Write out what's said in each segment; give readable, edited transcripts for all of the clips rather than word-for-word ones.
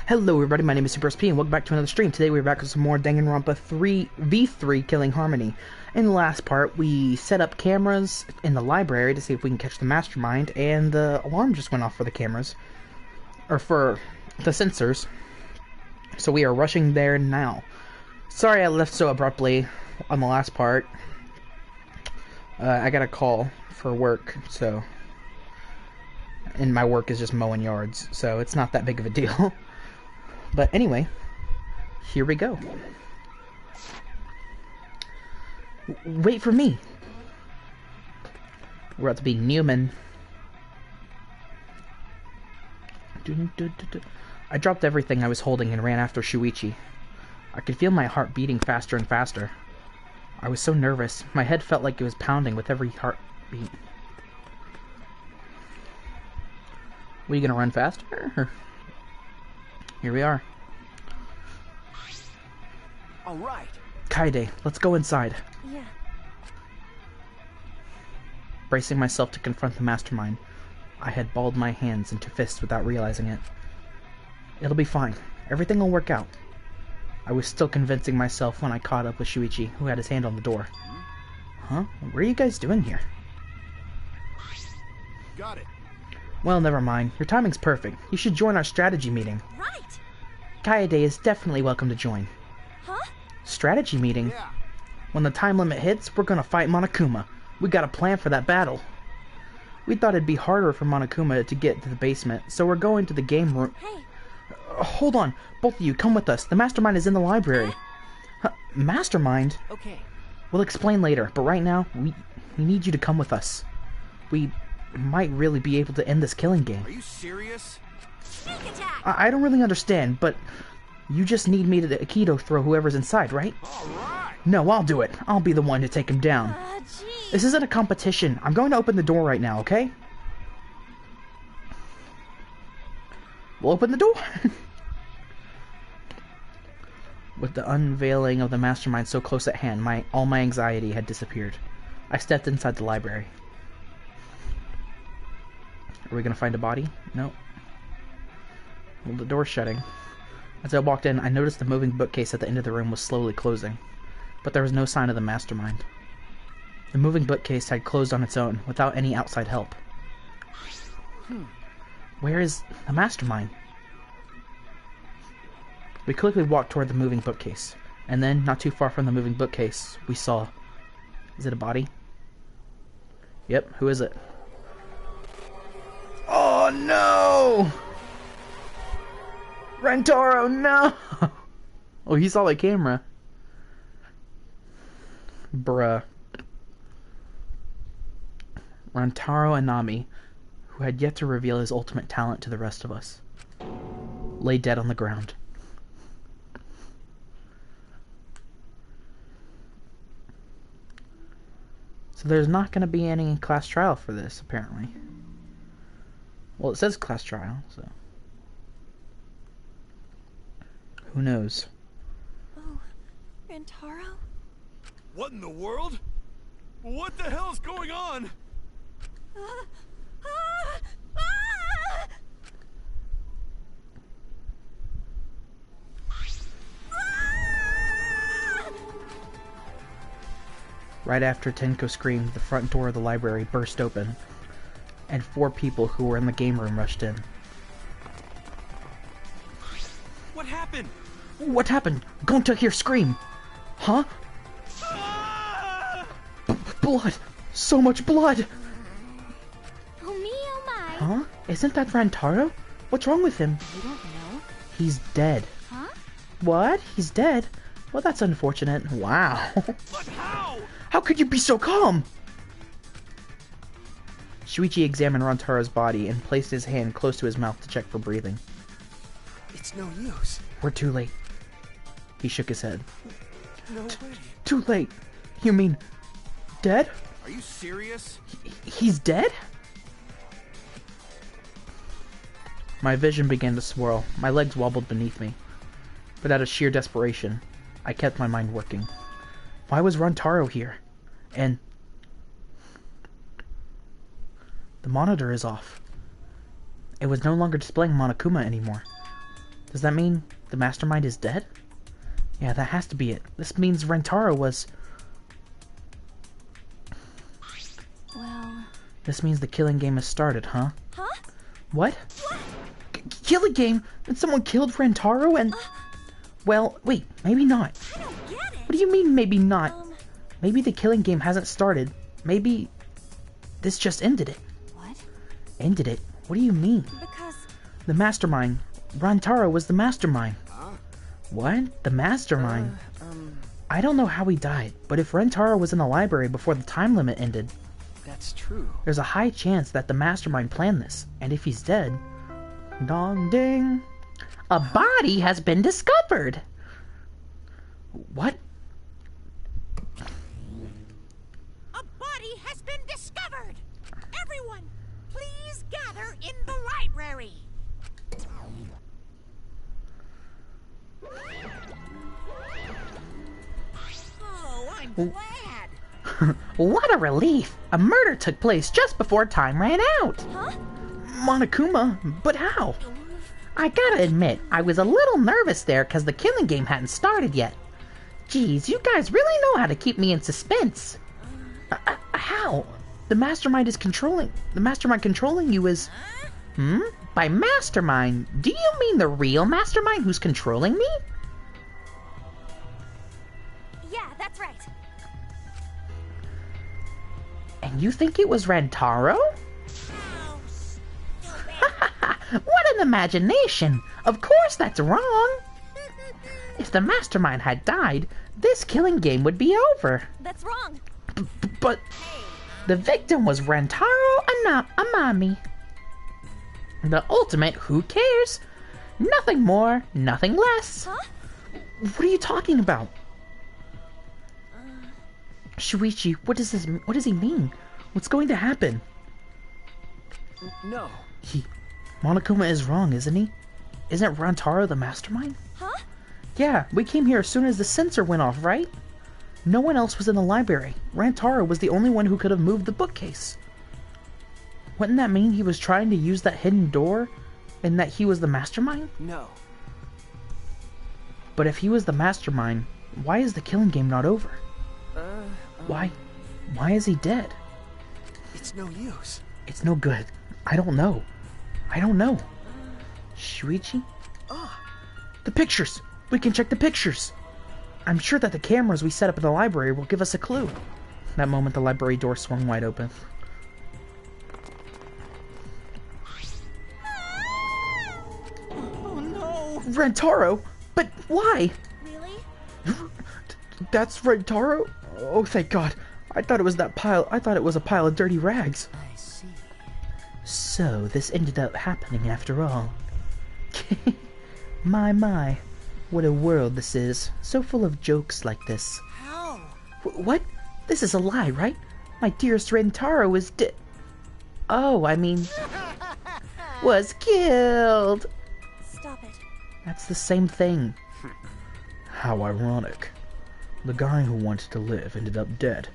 Hello everybody, my name is SuperSP and welcome back to another stream. Today we're back with some more Danganronpa 3v3 Killing Harmony. In the last part, we set up cameras in the library to see if we can catch the mastermind, and the alarm just went off for the cameras. Or for the sensors. So we are rushing there now. Sorry I left so abruptly on the last part. I got a call for work, so... And my work is just mowing yards, so it's not that big of a deal. But anyway, here we go. Wait for me. We're about to be Newman. I dropped everything I was holding and ran after Shuichi. I could feel my heart beating faster and faster. I was so nervous. My head felt like it was pounding with every heartbeat. Were you gonna run faster? Here we are. All right. Kaede, let's go inside. Yeah. Bracing myself to confront the mastermind, I had balled my hands into fists without realizing it. It'll be fine. Everything will work out. I was still convincing myself when I caught up with Shuichi, who had his hand on the door. Huh? What are you guys doing here? Got it. Well, never mind. Your timing's perfect. You should join our strategy meeting. Right. Kaede is definitely welcome to join. Huh? Strategy meeting? Yeah. When the time limit hits, we're gonna fight Monokuma. We got a plan for that battle. We thought it'd be harder for Monokuma to get to the basement, so we're going to the game room. Hey. Hold on. Both of you, come with us. The mastermind is in the library. Mastermind? Okay. We'll explain later, but right now, we need you to come with us. We might really be able to end this killing game. Are you serious? Sneak attack. I don't really understand, but you just need me to Aikido throw whoever's inside, right? All right. No, I'll do it. I'll be the one to take him down. Geez. This isn't a competition. I'm going to open the door right now, okay? We'll open the door. With the unveiling of the mastermind so close at hand, all my anxiety had disappeared. I stepped inside the library. Are we gonna find a body? No. Well, the door's shutting. As I walked in, I noticed the moving bookcase at the end of the room was slowly closing, but there was no sign of the mastermind. The moving bookcase had closed on its own, without any outside help. Where is the mastermind? We quickly walked toward the moving bookcase, and then, not too far from the moving bookcase, we saw... Is it a body? Yep, who is it? Oh no! Rentaro, no! Oh, he saw the camera. Bruh. Rentaro Anami, who had yet to reveal his ultimate talent to the rest of us, lay dead on the ground. So there's not going to be any class trial for this, apparently. Well, it says class trial, so... Who knows? Oh, Rentaro? What in the world? What the hell's going on? Right after Tenko screamed, the front door of the library burst open, and 4 people who were in the game room rushed in. What happened? What happened? Gonta here scream! Huh? Ah! Blood! So much blood! Oh me, oh my. Huh? Isn't that Rantaro? What's wrong with him? You don't know? He's dead. Huh? What? He's dead? Well, that's unfortunate. Wow. But how? How could you be so calm? Shuichi examined Rantaro's body and placed his hand close to his mouth to check for breathing. It's no use. We're too late. He shook his head. No way. Too late? You mean... dead? Are you serious? He's dead? My vision began to swirl. My legs wobbled beneath me. But out of sheer desperation, I kept my mind working. Why was Rantaro here? And... the monitor is off. It was no longer displaying Monokuma anymore. Does that mean the mastermind is dead? Yeah, that has to be it. This means Rentaro was... Well... This means the killing game has started, huh? Huh? What? Killing game? And someone killed Rentaro and... Well, wait, maybe not. I don't get it! What do you mean, maybe not? Maybe the killing game hasn't started. Maybe... this just ended it. What? Ended it? What do you mean? Because... The mastermind. Rantaro was the mastermind. What? The mastermind? I don't know how he died, but if Rentaro was in the library before the time limit ended, That's true. there's a high chance that the mastermind planned this. And if he's dead... Dong ding! A body has been discovered! What? A body has been discovered! Everyone, please gather in the library! Oh, I'm glad! What a relief! A murder took place just before time ran out! Huh? Monokuma, but how? I gotta admit, I was a little nervous there because the killing game hadn't started yet. Geez, you guys really know how to keep me in suspense. How? The mastermind controlling you is... By mastermind, do you mean the real mastermind who's controlling me? Yeah, that's right. And you think it was Rantaro? Oh, stupid. What an imagination! Of course that's wrong! If the mastermind had died, this killing game would be over. That's wrong. But the victim was Rantaro Amami. The ultimate who cares? Nothing more, nothing less. Huh? What are you talking about? Shuichi, what does he mean? What's going to happen? No. Monokuma is wrong, isn't he? Isn't Rantaro the mastermind? Huh? Yeah, we came here as soon as the sensor went off, right? No one else was in the library. Rantaro was the only one who could have moved the bookcase. Wouldn't that mean he was trying to use that hidden door and that he was the mastermind? No. But if he was the mastermind, why is the killing game not over? Why is he dead? It's no use. It's no good. I don't know. Shuichi? The pictures! We can check the pictures! I'm sure that the cameras we set up in the library will give us a clue. That moment, the library door swung wide open. Oh no! Rentaro? But why? Really? That's Rentaro? Oh, thank God. I thought it was a pile of dirty rags. I see. So, this ended up happening after all. My. What a world this is. So full of jokes like this. How? What? This is a lie, right? My dearest Rentaro is Oh, I mean... was killed! Stop it. That's the same thing. How ironic. The guy who wanted to live ended up dead.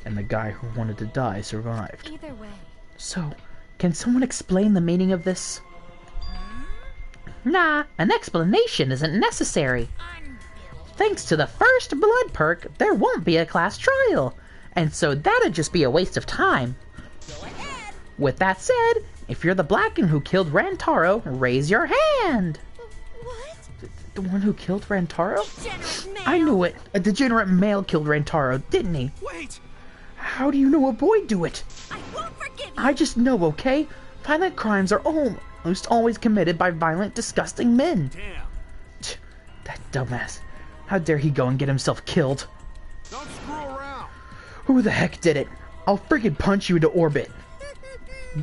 And the guy who wanted to die survived. Either way. So, can someone explain the meaning of this? Nah, an explanation isn't necessary. Thanks to the first blood perk, there won't be a class trial. And so that'd just be a waste of time. Go ahead! With that said, if you're the Blacken who killed Rantaro, raise your hand! What? The one who killed Rantaro? Degenerate male. I knew it! A degenerate male killed Rantaro, didn't he? Wait! How do you know a boy do it? I won't forgive you. I just know, okay? Violent crimes are almost always committed by violent, disgusting men. Damn! That dumbass. How dare he go and get himself killed? Don't screw around! Who the heck did it? I'll freaking punch you into orbit.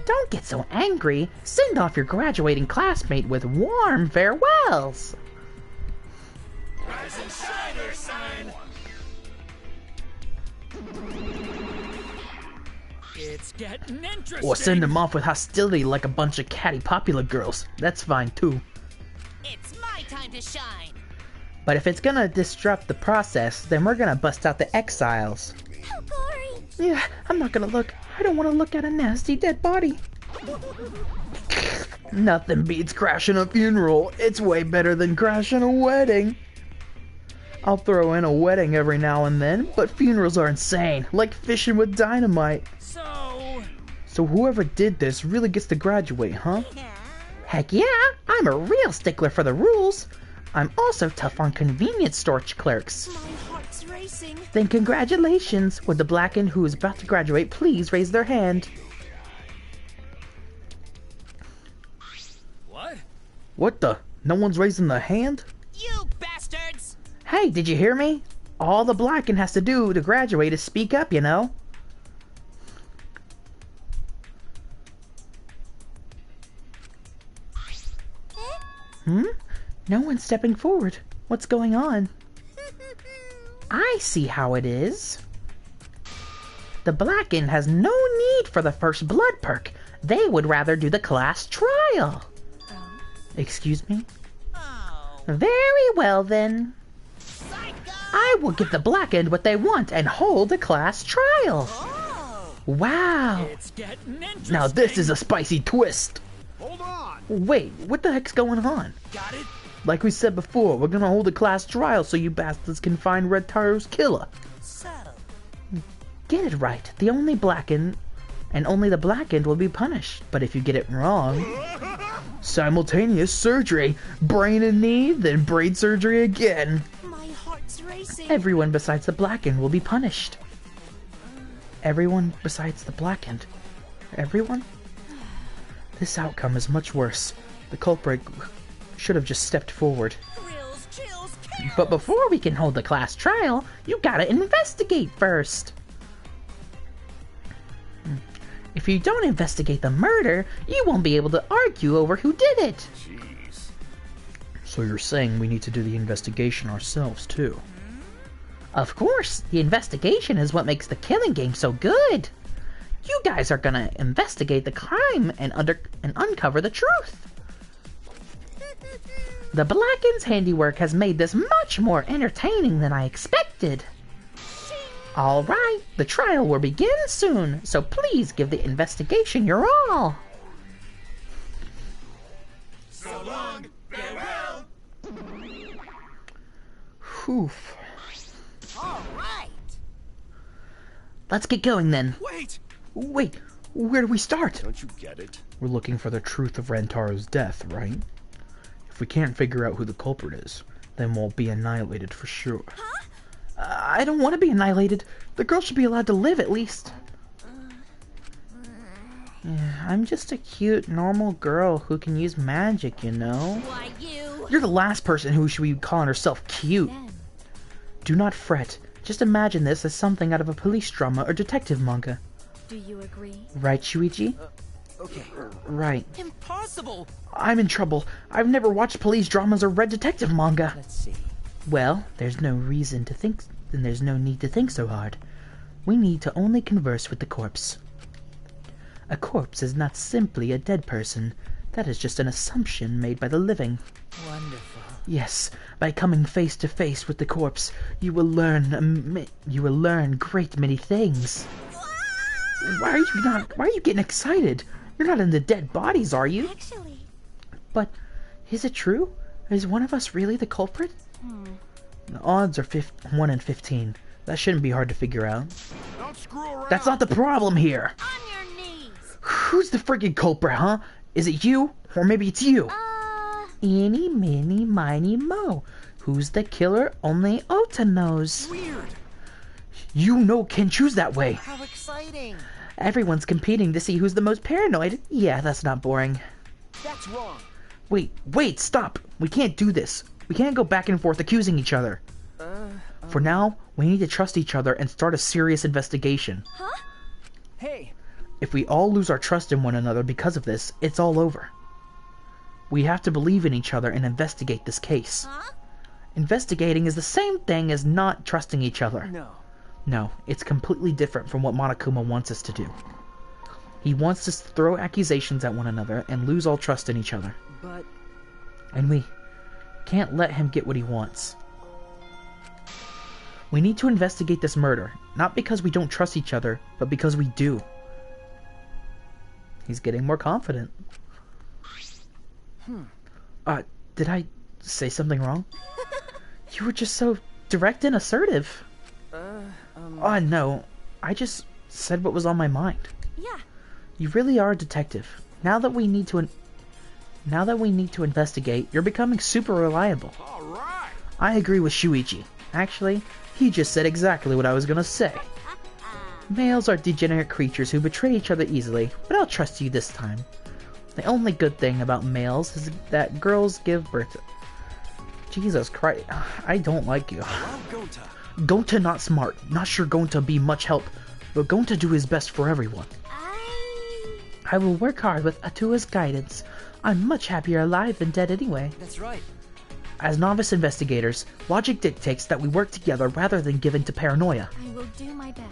Don't get so angry. Send off your graduating classmate with warm farewells. Rise and shine, there, son! It's getting interesting! Or send them off with hostility like a bunch of catty popular girls. That's fine too. It's my time to shine! But if it's gonna disrupt the process, then we're gonna bust out the exiles. How gory. Yeah, I'm not gonna look. I don't want to look at a nasty dead body. Nothing beats crashing a funeral. It's way better than crashing a wedding. I'll throw in a wedding every now and then, but funerals are insane, like fishing with dynamite. So whoever did this really gets to graduate, huh? Heck yeah, I'm a real stickler for the rules. I'm also tough on convenience store clerks. My heart's racing. Then congratulations. Would the blackened who is about to graduate please raise their hand? What? What the? No one's raising their hand? You bastards! Hey, did you hear me? All the blackened has to do to graduate is speak up, you know? Hmm? No one's stepping forward. What's going on? I see how it is. The blackened has no need for the first blood perk. They would rather do the class trial. Excuse me? Oh, Very well then. psycho! I will give the blackened what they want and hold a class trial. Oh, Wow. It's getting interesting. Now this is a spicy twist. Hold on. Wait, what the heck's going on? Got it? Like we said before, we're gonna hold a class trial so you bastards can find Red Taro's killer. so Get it right. The only blackened, and only the blackened will be punished. But if you get it wrong, simultaneous surgery. Brain and knee, then brain surgery again. My heart's racing. Everyone besides the blackened will be punished. Everyone besides the blackened. Everyone? This outcome is much worse. The culprit should have just stepped forward. thrills, chills, kills. But before we can hold the class trial, you gotta investigate first. If you don't investigate the murder, you won't be able to argue over who did it. Jeez. So you're saying we need to do the investigation ourselves, too? Of course, the investigation is what makes the killing game so good. You guys are gonna investigate the crime and uncover the truth. The Blacken's handiwork has made this much more entertaining than I expected. Alright, the trial will begin soon, so please give the investigation your all. So long. Farewell. Whew. All right. Let's get going then. Wait. Wait, where do we start? Don't you get it? We're looking for the truth of Rantaro's death, right? If we can't figure out who the culprit is, then we'll be annihilated for sure. Huh? I don't want to be annihilated. The girl should be allowed to live at least. Yeah, I'm just a cute, normal girl who can use magic, you know? Why you? You're the last person who should be calling herself cute. Do not fret. Just imagine this as something out of a police drama or detective manga. Do you agree? Right, Shuichi? Okay. Right. Impossible. I'm in trouble. I've never watched police dramas or read detective manga. Let's see. Well, there's no reason to think, then there's no need to think so hard. We need to only converse with the corpse. A corpse is not simply a dead person. That is just an assumption made by the living. Wonderful. Yes, by coming face to face with the corpse, you will learn great many things. Why are you getting excited? You're not into dead bodies, are you? Actually, But is it true? Is one of us really the culprit? The odds are 1 in 15. That shouldn't be hard to figure out. Don't screw around. That's not the problem here. on your knees. Who's the friggin' culprit, huh? Is it you? Or maybe it's you? Eeny, meeny, miny, mo. Who's the killer? Only Ota knows. Weird. You can choose that way. How exciting. Everyone's competing to see who's the most paranoid. Yeah, that's not boring. That's wrong. Wait, stop. We can't do this. We can't go back and forth accusing each other. For now, we need to trust each other and start a serious investigation. Hey, If we all lose our trust in one another because of this, it's all over. We have to believe in each other and investigate this case. Investigating is the same thing as not trusting each other. no. No, it's completely different from what Monokuma wants us to do. He wants us to throw accusations at one another and lose all trust in each other. But And we can't let him get what he wants. We need to investigate this murder, not because we don't trust each other, but because we do. He's getting more confident. Did I say something wrong? You were just so direct and assertive. Oh, no. I just said what was on my mind. Yeah. You really are a detective. Now that we need to investigate, you're becoming super reliable. All right. I agree with Shuichi. Actually, he just said exactly what I was gonna say. Males are degenerate creatures who betray each other easily, but I'll trust you this time. The only good thing about males is that girls give birth to... Jesus Christ, I don't like you. Allow Gonta. Gonta not smart, not sure Gonta be much help, but Gonta do his best for everyone. I will work hard with Atua's guidance. I'm much happier alive than dead anyway. That's right. As novice investigators, logic dictates that we work together rather than give in to paranoia. I will do my best.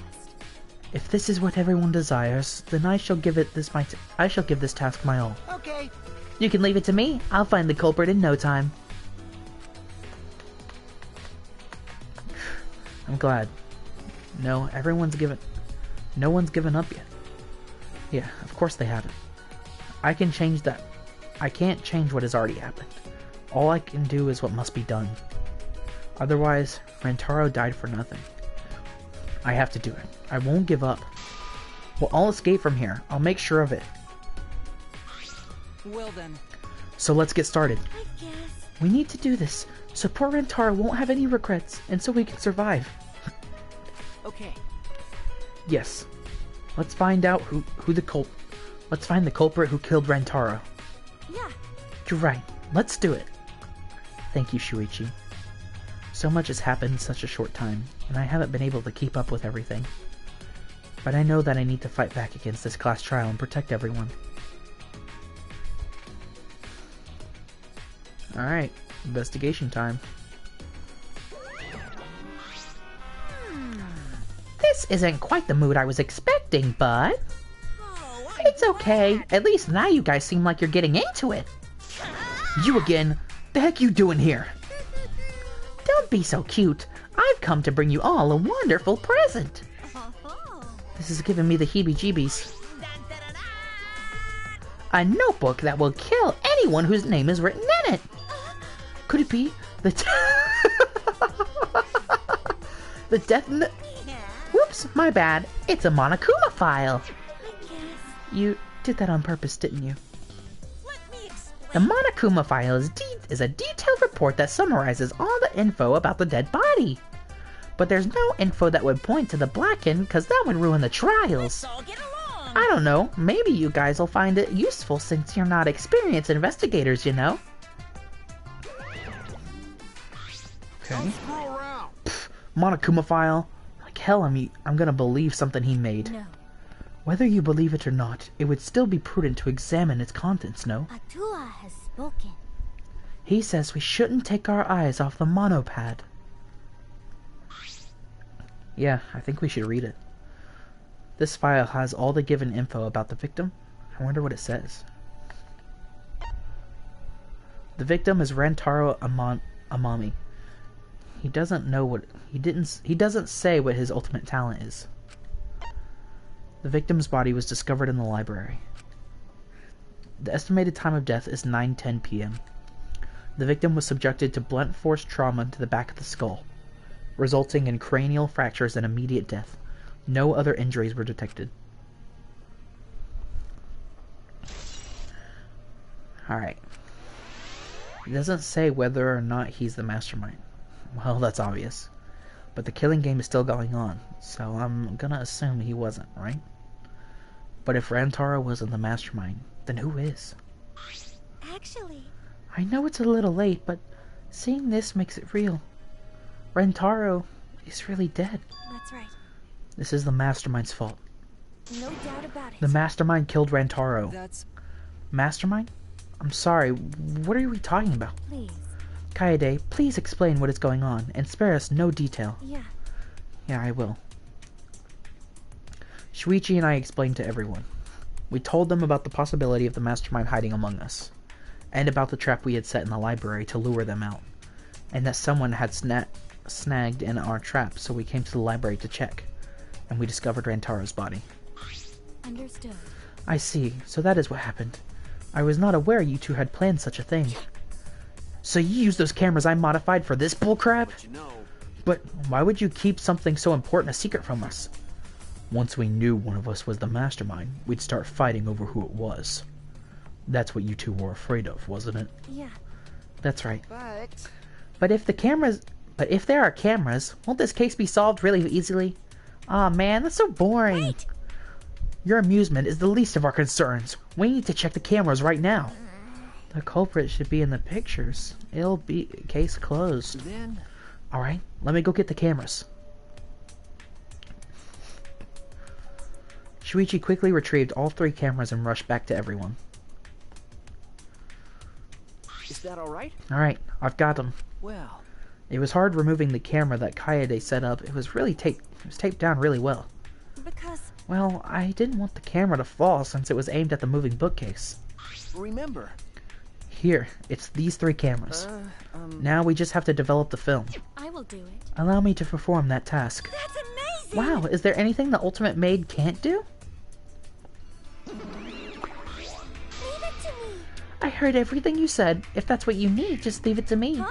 If this is what everyone desires, then I shall give this task my all. Okay. You can leave it to me. I'll find the culprit in no time. I'm glad. No, no one's given up yet. Yeah, of course they haven't. I can change that. I can't change what has already happened. All I can do is what must be done. Otherwise, Rantaro died for nothing. I have to do it. I won't give up. We'll all escape from here. I'll make sure of it. Well then. So let's get started. I guess. We need to do this, so poor Rantaro won't have any regrets, and so we can survive. Okay. Yes. Let's find out Let's find the culprit who killed Rantaro. Yeah. You're right. Let's do it. Thank you, Shuichi. So much has happened in such a short time, and I haven't been able to keep up with everything. But I know that I need to fight back against this class trial and protect everyone. Alright, investigation time. This isn't quite the mood I was expecting, but... Oh, It's okay. At least now you guys seem like you're getting into it. You again? The heck you doing here? Don't be so cute. I've come to bring you all a wonderful present. This is giving me the heebie-jeebies. A notebook that will kill anyone whose name is written in it. Could it be the the death? Whoops, my bad. It's a Monokuma file. I guess. You did that on purpose, didn't you? Let me explain. The Monokuma file is a detailed report that summarizes all the info about the dead body. But there's no info that would point to the Blacken, because that would ruin the trials. Let's all get along. I don't know, maybe you guys will find it useful since you're not experienced investigators, you know? Okay. Don't screw around. Monokuma file? Like hell I'm gonna believe something he made. No. Whether you believe it or not, it would still be prudent to examine its contents, no? Atua has spoken. He says we shouldn't take our eyes off the monopad. Yeah, I think we should read it. This file has all the given info about the victim. I wonder what it says. The victim is Rantaro Amami. He doesn't say what his ultimate talent is. The victim's body was discovered in the library. The estimated time of death is 9:10 p.m. The victim was subjected to blunt force trauma to the back of the skull, resulting in cranial fractures and immediate death. No other injuries were detected. Alright. It doesn't say whether or not he's the mastermind. Well, that's obvious. But the killing game is still going on, so I'm gonna assume he wasn't, right? But if Rantaro wasn't the mastermind, then who is? Actually, I know it's a little late, but seeing this makes it real. Rantaro is really dead. that's right. This is the mastermind's fault. No doubt about it. The mastermind killed Rantaro. That's... Mastermind? I'm sorry, what are we talking about? Please. Kaede, please explain what is going on, and spare us no detail. Yeah. Yeah, I will. Shuichi and I explained to everyone. We told them about the possibility of the mastermind hiding among us, and about the trap we had set in the library to lure them out, and that someone had snagged in our trap, so we came to the library to check, and we discovered Rantaro's body. Understood. I see, so that is what happened. I was not aware you two had planned such a thing. So you used those cameras I modified for this bullcrap? But you know, But why would you keep something so important a secret from us? Once we knew one of us was the mastermind, we'd start fighting over who it was. That's what you two were afraid of, wasn't it? Yeah. That's right. But But if there are cameras, won't this case be solved really easily? Aw man, that's so boring. Wait! Your amusement is the least of our concerns. We need to check the cameras right now. The culprit should be in the pictures. It'll be case closed. then Alright, let me go get the cameras. Shuichi quickly retrieved all 3 cameras and rushed back to everyone. is that all right? Alright, I've got them. Well, It was hard removing the camera that Kaede set up. It was taped down really well. Because Well, I didn't want the camera to fall since it was aimed at the moving bookcase. remember. Here, it's these 3 cameras. Now we just have to develop the film. I will do it. Allow me to perform that task. That's amazing! Wow, is there anything the Ultimate Maid can't do? Leave it to me! I heard everything you said. If that's what you need, just leave it to me. Huh?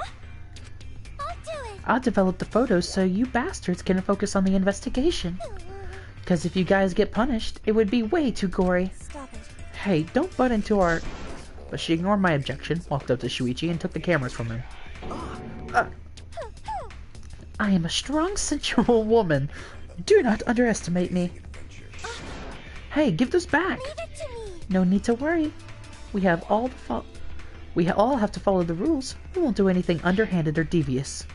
I'll do it! I'll develop the photos so you bastards can focus on the investigation. Because if you guys get punished, it would be way too gory. Stop it. Hey, don't butt into our... But she ignored my objection, walked up to Shuichi, and took the cameras from him. I am a strong, sensual woman. Do not underestimate me. Hey, give those back. Leave it to me! No need to worry. We all have to follow the rules. We won't do anything underhanded or devious.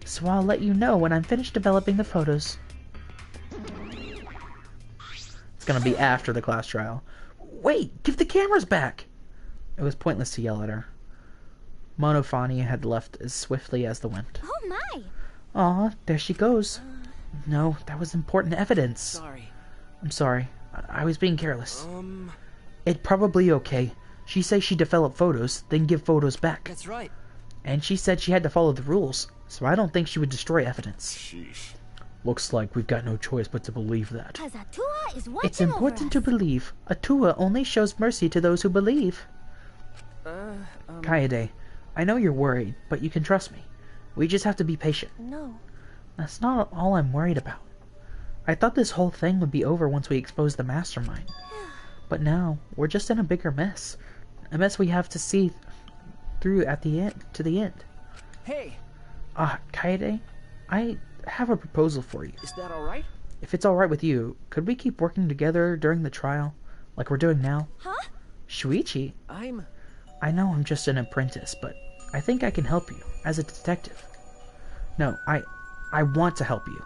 So I'll let you know when I'm finished developing the photos. It's gonna be after the class trial. Wait, give the cameras back! It was pointless to yell at her. Monofani had left as swiftly as the wind. Oh my! Aw, there she goes. No, that was important evidence. Sorry. I'm sorry. I was being careless. It's probably okay. She says she developed photos, then give photos back. That's right. And she said she had to follow the rules, so I don't think she would destroy evidence. sheesh. Looks like we've got no choice but to believe that. Cause Atua is watching It's important to over us. believe. Atua only shows mercy to those who believe. Kaede, I know you're worried, but you can trust me. We just have to be patient. No. That's not all I'm worried about. I thought this whole thing would be over once we exposed the mastermind. But now, we're just in a bigger mess. A mess we have to see through to the end. Hey, Kaede, I have a proposal for you. is that all right? If it's alright with you, could we keep working together during the trial? Like we're doing now? Huh? Shuichi, I know I'm just an apprentice, but I think I can help you, as a detective. No, I want to help you.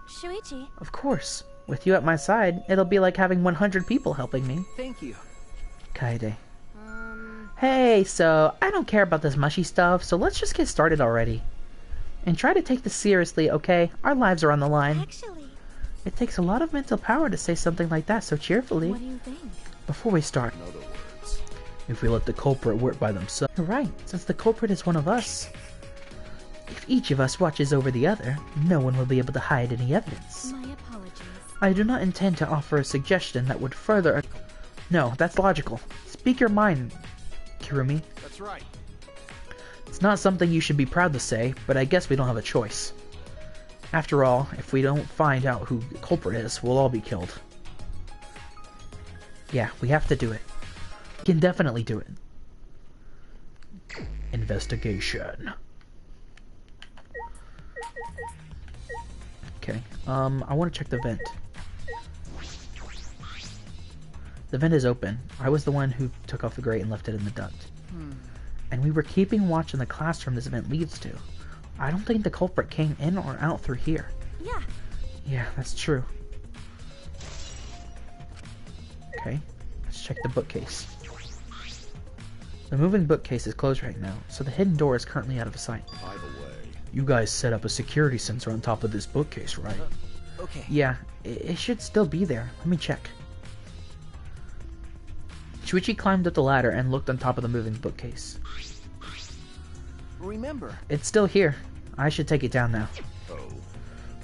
Shuichi. Of course. With you at my side, it'll be like having 100 people helping me. Thank you. Kaede. Hey, so, I don't care about this mushy stuff, so let's just get started already. And try to take this seriously, okay? Our lives are on the line. Actually, It takes a lot of mental power to say something like that so cheerfully. what do you think? Before we start, In other words, if we let the culprit work by themselves... You're right, since the culprit is one of us. If each of us watches over the other, no one will be able to hide any evidence. My apologies. I do not intend to offer a suggestion that would further... No, that's logical. Speak your mind, Kirumi. that's right. It's not something you should be proud to say, but I guess we don't have a choice. After all, if we don't find out who the culprit is, we'll all be killed. Yeah, we have to do it. We can definitely do it. Investigation. Okay, I want to check the vent. The vent is open. I was the one who took off the grate and left it in the duct. And we were keeping watch in the classroom this vent leads to. I don't think the culprit came in or out through here. Yeah. Yeah, that's true. Okay, let's check the bookcase. The moving bookcase is closed right now, so the hidden door is currently out of sight. By the way, You guys set up a security sensor on top of this bookcase, right? Okay. Yeah, it should still be there. Let me check. Shuichi climbed up the ladder and looked on top of the moving bookcase. Remember. It's still here. I should take it down now. oh,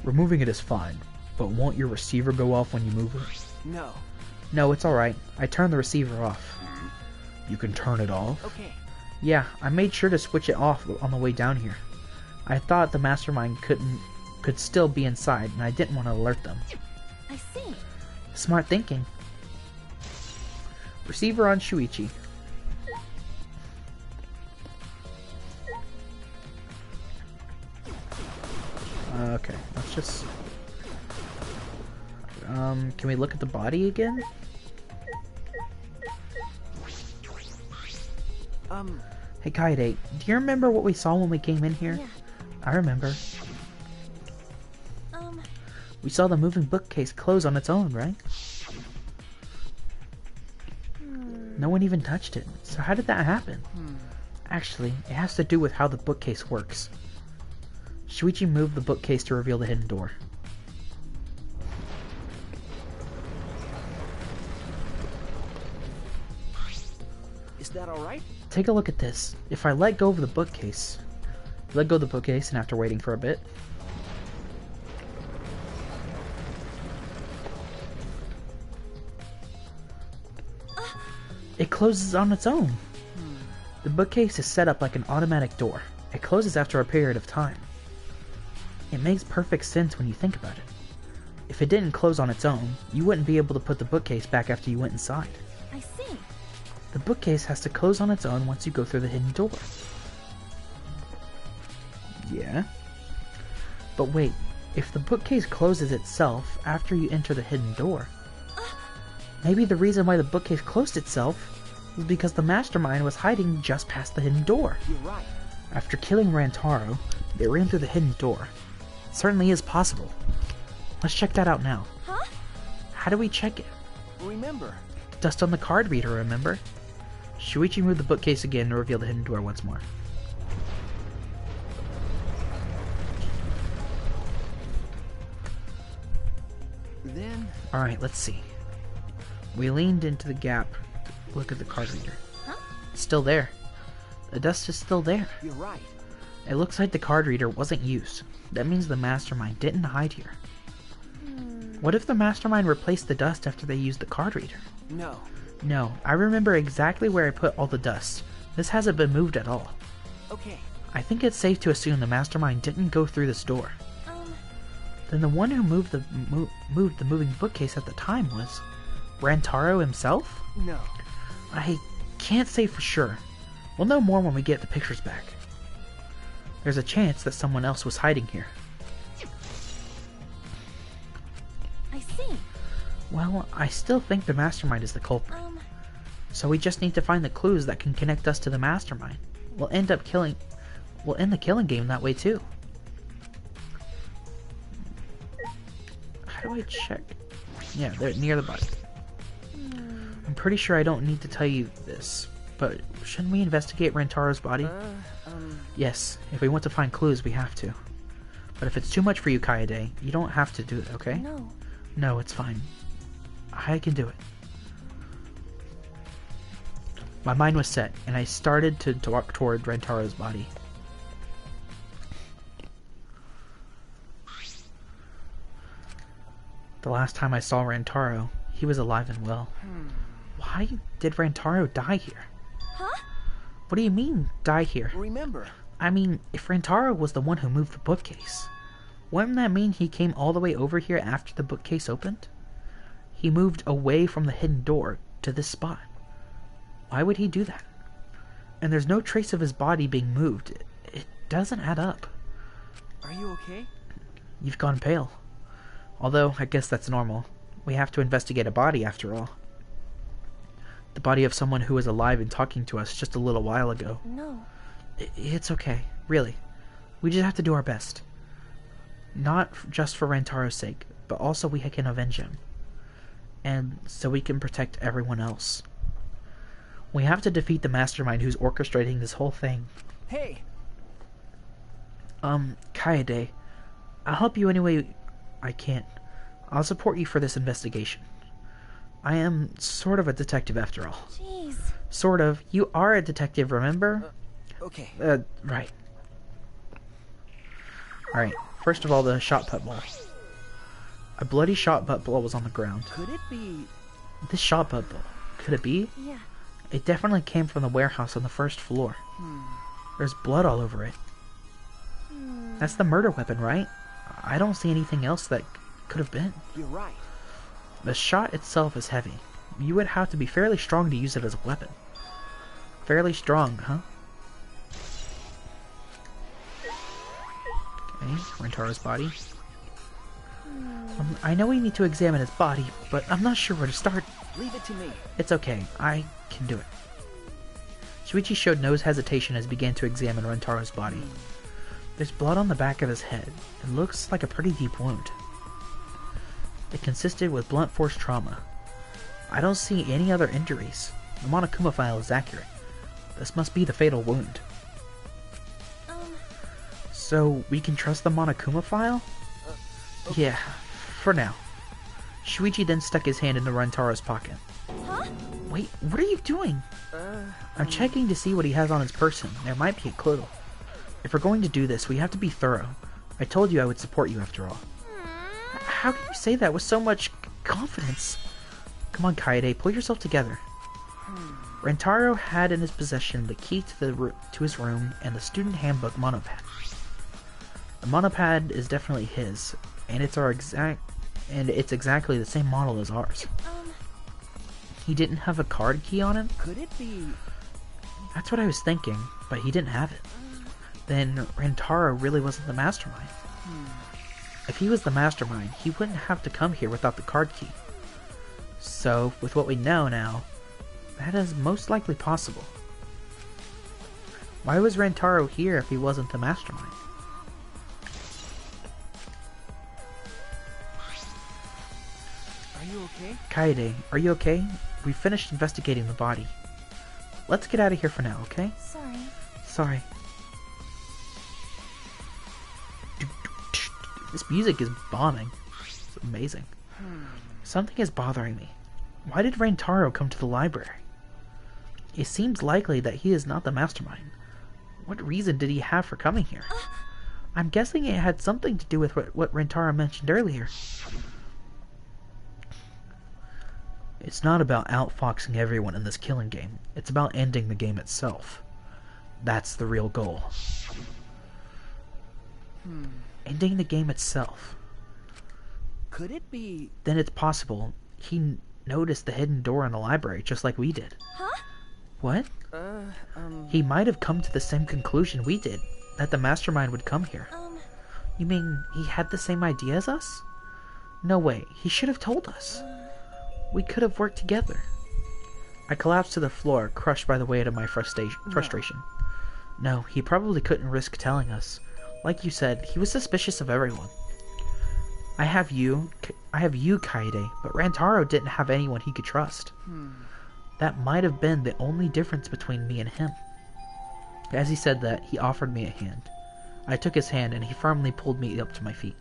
Removing it is fine, but won't your receiver go off when you move it? No. No, it's alright. I turned the receiver off. You can turn it off? Okay. Yeah, I made sure to switch it off on the way down here. I thought the mastermind could still be inside, and I didn't want to alert them. I see. Smart thinking. Receiver on Shuichi. Okay, let's just... can we look at the body again? Hey Kaede, do you remember what we saw when we came in here? Yeah. I remember. We saw the moving bookcase close on its own, right? No one even touched it. So how did that happen? Actually, it has to do with how the bookcase works. Shuichi moved the bookcase to reveal the hidden door. Is that alright? Take a look at this. If I let go of the bookcase... Let go of the bookcase, and after waiting for a bit... It closes on its own. The bookcase is set up like an automatic door. It closes after a period of time. It makes perfect sense when you think about it. If it didn't close on its own, you wouldn't be able to put the bookcase back after you went inside. I see. The bookcase has to close on its own once you go through the hidden door. Yeah? But wait, if the bookcase closes itself after you enter the hidden door, maybe the reason why the bookcase closed itself was because the mastermind was hiding just past the hidden door. You're right. After killing Rantaro, they ran through the hidden door. It certainly is possible. Let's check that out now. Huh? How do we check it? Remember. Dust on the card reader, remember? Shuichi moved the bookcase again to reveal the hidden door once more. Then... Alright, let's see. We leaned into the gap to look at the card reader. Huh? It's still there. The dust is still there. You're right. It looks like the card reader wasn't used. That means the mastermind didn't hide here. What if the mastermind replaced the dust after they used the card reader? No. No, I remember exactly where I put all the dust. This hasn't been moved at all. Okay. I think it's safe to assume the mastermind didn't go through this door. Then the one who moved the moving bookcase at the time was Rantaro himself? No. I can't say for sure. We'll know more when we get the pictures back. There's a chance that someone else was hiding here. I see. Well, I still think the mastermind is the culprit. So we just need to find the clues that can connect us to the mastermind. We'll end the killing game that way too. How do I check? Yeah, they're near the body. I'm pretty sure I don't need to tell you this, but shouldn't we investigate Rantaro's body? Yes, if we want to find clues, we have to. But if it's too much for you, Kaede, you don't have to do it, okay? No. No, it's fine. I can do it. My mind was set, and I started to walk toward Rantaro's body. The last time I saw Rantaro, he was alive and well. Why did Rantaro die here? Huh? What do you mean, die here? Remember. I mean, if Rantaro was the one who moved the bookcase, wouldn't that mean he came all the way over here after the bookcase opened? He moved away from the hidden door to this spot. Why would he do that? And there's no trace of his body being moved. It doesn't add up. Are you okay? You've gone pale. Although, I guess that's normal. We have to investigate a body, after all. The body of someone who was alive and talking to us just a little while ago. No. It's okay, really. We just have to do our best. Not just for Rantaro's sake, but also we can avenge him. And so we can protect everyone else. We have to defeat the mastermind who's orchestrating this whole thing. Hey! Kaede, I'll help you any way I can. I'll support you for this investigation. I am sort of a detective after all. Jeez. Sort of. You are a detective, remember? Okay. Right. Alright, first of all, the shot put ball. A bloody shot put ball was on the ground. Could it be... This shot put ball, could it be? Yeah. It definitely came from the warehouse on the first floor. There's blood all over it. That's the murder weapon, right? I don't see anything else that could have been. You're right. The shot itself is heavy. You would have to be fairly strong to use it as a weapon. Fairly strong, huh? Okay, Rentaro's body. I know we need to examine his body, but I'm not sure where to start. Leave it to me. It's okay, I can do it. Shuichi showed no hesitation as he began to examine Rentaro's body. There's blood on the back of his head. It looks like a pretty deep wound. It consisted with blunt force trauma. I don't see any other injuries. The Monokuma file is accurate. This must be the fatal wound. So, we can trust the Monokuma file? Okay. Yeah, for now. Shuichi then stuck his hand into Rentaro's pocket. Huh? Wait, what are you doing? I'm checking to see what he has on his person. There might be a clue. If we're going to do this, we have to be thorough. I told you I would support you after all. How can you say that with so much confidence? Come on, Kaede, pull yourself together. Rentaro had in his possession the key to his room and the student handbook monopad. The monopad is definitely his, and it's exactly the same model as ours. He didn't have a card key on him? Could it be? That's what I was thinking, but he didn't have it. Then Rentaro really wasn't the mastermind. If he was the mastermind, he wouldn't have to come here without the card key. So, with what we know now, that is most likely possible. Why was Rentaro here if he wasn't the mastermind? Are you okay? Kaede, are you okay? We finished investigating the body. Let's get out of here for now, okay? Sorry. Sorry. This music is bombing. It's amazing. Something is bothering me. Why did Rentaro come to the library? It seems likely that he is not the mastermind. What reason did he have for coming here? I'm guessing it had something to do with what Rentaro mentioned earlier. It's not about outfoxing everyone in this killing game. It's about ending the game itself. That's the real goal. Ending the game itself. Could it be? Then it's possible he noticed the hidden door in the library just like we did. Huh? What? He might have come to the same conclusion we did, that the mastermind would come here. You mean he had the same idea as us? No way, he should have told us. We could have worked together. I collapsed to the floor, crushed by the weight of my frustration. No, he probably couldn't risk telling us. Like you said, he was suspicious of everyone. I have you, Kaede, but Rentaro didn't have anyone he could trust. That might have been the only difference between me and him. As he said that, he offered me a hand. I took his hand and he firmly pulled me up to my feet.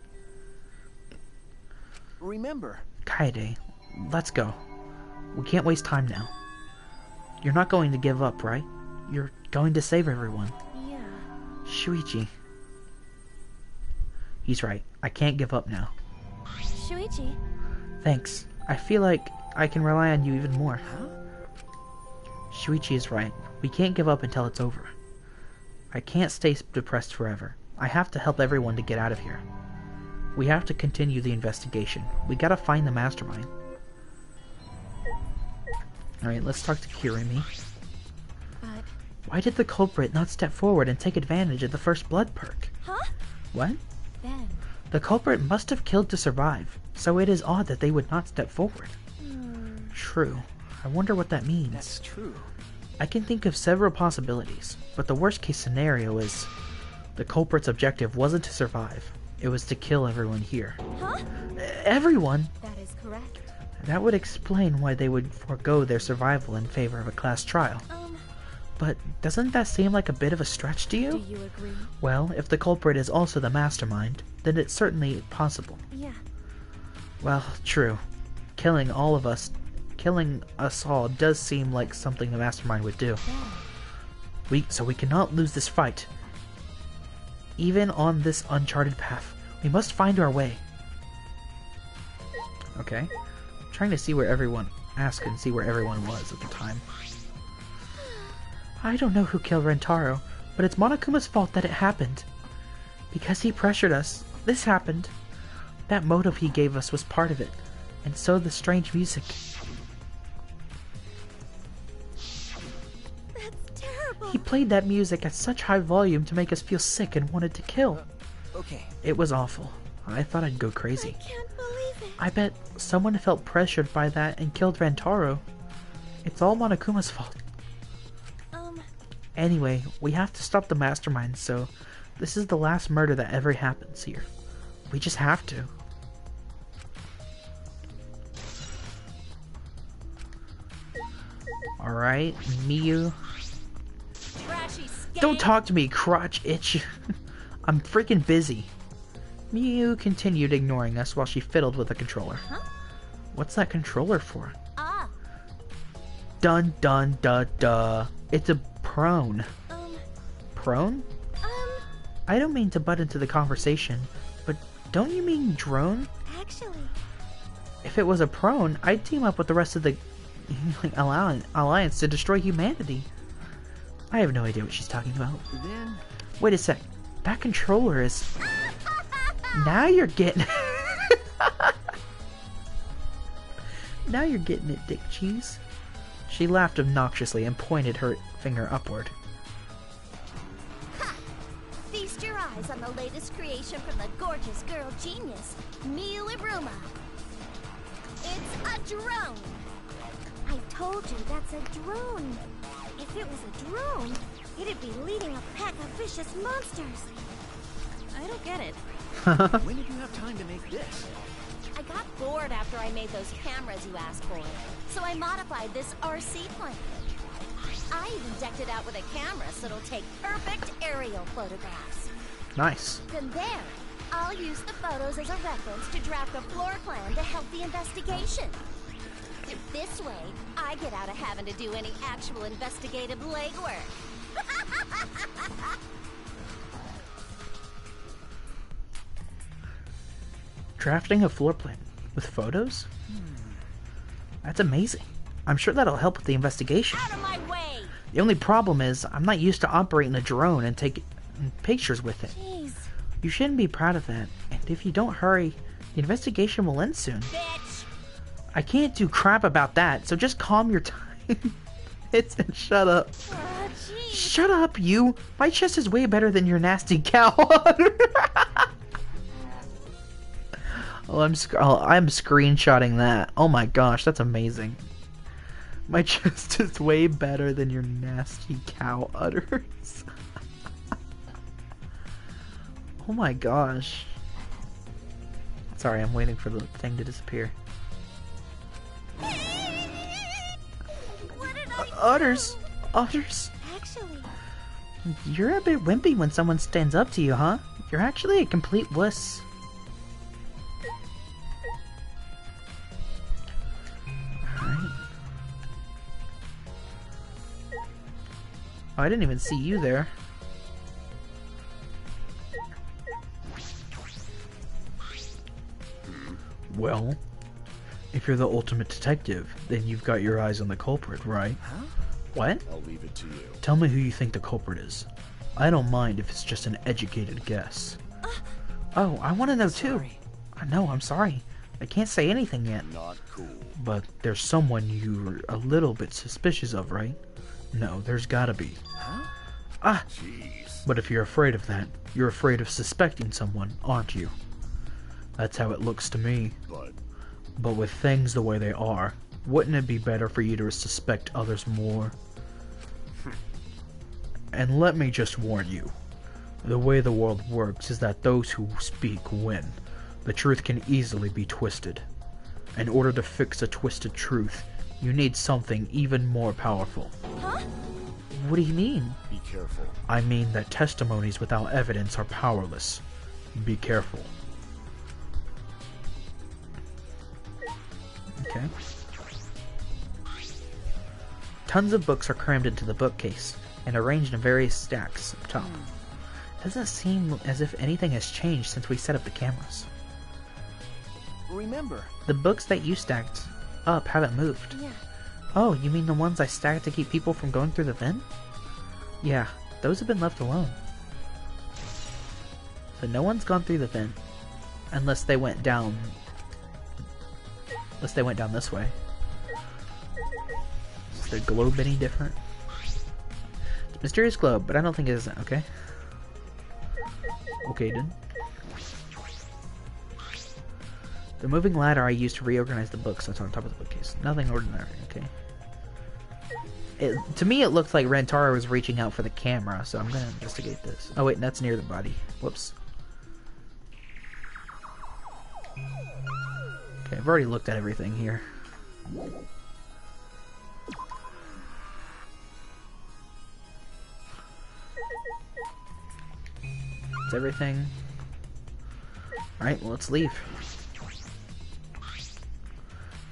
Remember. Kaede, let's go. We can't waste time now. You're not going to give up, right? You're going to save everyone. Yeah. Shuichi. He's right. I can't give up now. Shuichi. Thanks. I feel like I can rely on you even more. Huh? Shuichi is right. We can't give up until it's over. I can't stay depressed forever. I have to help everyone to get out of here. We have to continue the investigation. We gotta find the mastermind. Alright, let's talk to Kirimi. But... Why did the culprit not step forward and take advantage of the first blood perk? Huh? What? Then... The culprit must have killed to survive, so it is odd that they would not step forward. True. I wonder what that means. That's true. I can think of several possibilities, but the worst case scenario is the culprit's objective wasn't to survive. It was to kill everyone here. Huh? Everyone? That is correct. That would explain why they would forego their survival in favor of a class trial. But doesn't that seem like a bit of a stretch to you? Do you agree? Well, if the culprit is also the mastermind, then it's certainly possible. Yeah. Well, true. Killing us all does seem like something the mastermind would do. Yeah. So we cannot lose this fight. Even on this uncharted path, we must find our way. Okay. I'm trying to see where everyone was at the time. I don't know who killed Rentaro, but it's Monokuma's fault that it happened. Because he pressured us, this happened. That motive he gave us was part of it, and so the strange music. That's terrible. He played that music at such high volume to make us feel sick and wanted to kill. Okay. It was awful. I thought I'd go I crazy. can't believe it. I bet someone felt pressured by that and killed Rentaro. It's all Monokuma's fault. Anyway, we have to stop the mastermind, so this is the last murder that ever happens here. We just have to. Alright, Miyu. Trashy scam. Don't talk to me, crotch itch. I'm freaking busy. Miyu continued ignoring us while she fiddled with the controller. Huh? What's that controller for? Ah. Dun dun da da. It's a prone. Prone? I don't mean to butt into the conversation, but don't you mean drone? Actually. If it was a prone, I'd team up with the rest of the alliance to destroy humanity. I have no idea what she's talking about. Then... Wait a sec. That controller is... Now you're getting... Now you're getting it, dick cheese. She laughed obnoxiously and pointed her finger upward. Ha! Feast your eyes on the latest creation from the gorgeous girl genius, Miyu Iruma. It's a drone. I told you that's a drone. If it was a drone, it'd be leading a pack of vicious monsters. I don't get it. When did you have time to make this? I got bored after I made those cameras you asked for, so I modified this RC plane. I even decked it out with a camera so it'll take perfect aerial photographs. Nice. From there, I'll use the photos as a reference to draft a floor plan to help the investigation. This way, I get out of having to do any actual investigative legwork. Drafting a floor plan with photos? That's amazing. I'm sure that'll help with the investigation. Out of my way! The only problem is, I'm not used to operating a drone and taking pictures with it. Jeez. You shouldn't be proud of that, and if you don't hurry, the investigation will end soon. Bitch! I can't do crap about that, so just calm your time. It's and shut up. Oh, jeez. Shut up, you! My chest is way better than your nasty cow. Oh, I'm screenshotting that. Oh my gosh, that's amazing. My chest is way better than your nasty cow udders. Oh my gosh. Sorry, I'm waiting for the thing to disappear. What did I do? Udders! Udders! Actually, You're a bit wimpy when someone stands up to you, huh? You're actually a complete wuss. Alright. Oh, I didn't even see you there. Well, if you're the ultimate detective, then you've got your eyes on the culprit, right? Huh? What? I'll leave it to you. Tell me who you think the culprit is. I don't mind if it's just an educated guess. Oh, I want to know too. Sorry. I know, I'm sorry. I can't say anything yet. Not cool. But there's someone you're a little bit suspicious of, right? No, there's gotta be. Huh? Ah, Jeez. but if you're afraid of that, you're afraid of suspecting someone, aren't you? That's how it looks to me. But with things the way they are, wouldn't it be better for you to suspect others more? And let me just warn you. The way the world works is that those who speak win. The truth can easily be twisted. In order to fix a twisted truth, you need something even more powerful. huh? What do you mean? Be careful. I mean that testimonies without evidence are powerless. Be careful. Okay. Tons of books are crammed into the bookcase and arranged in various stacks up top. Doesn't seem as if anything has changed since we set up the cameras. Remember, The books that you stacked up haven't moved. Yeah. Oh, you mean the ones I stacked to keep people from going through the vent? Yeah, those have been left alone. So no one's gone through the vent. Unless they went down... Unless they went down this way. Is the globe any different? It's a mysterious globe, but I don't think it is. Okay. Okay, then. The moving ladder I used to reorganize the books that's on top of the bookcase. Nothing ordinary, okay. To me, it looked like Rantaro was reaching out for the camera, so I'm gonna investigate this. Oh wait, that's near the body. Whoops. Okay, I've already looked at everything here. That's everything. Alright, well, let's leave.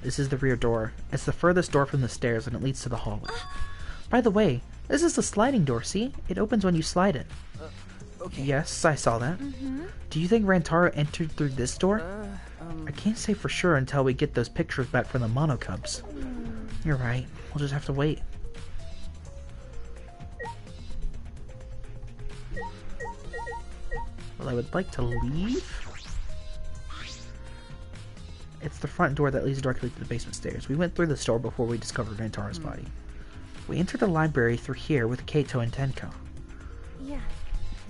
This is the rear door. It's the furthest door from the stairs, and it leads to the hallway. By the way, this is a sliding door, see? It opens when you slide it. Okay. Yes, I saw that. Do you think Rantaro entered through this door? I can't say for sure until we get those pictures back from the Mono Cubs. You're right. We'll just have to wait. Well, I would like to leave. It's the front door that leads directly to the basement stairs. We went through this door before we discovered Rantaro's body. We entered the library through here with Kaito and Tenko. Yeah.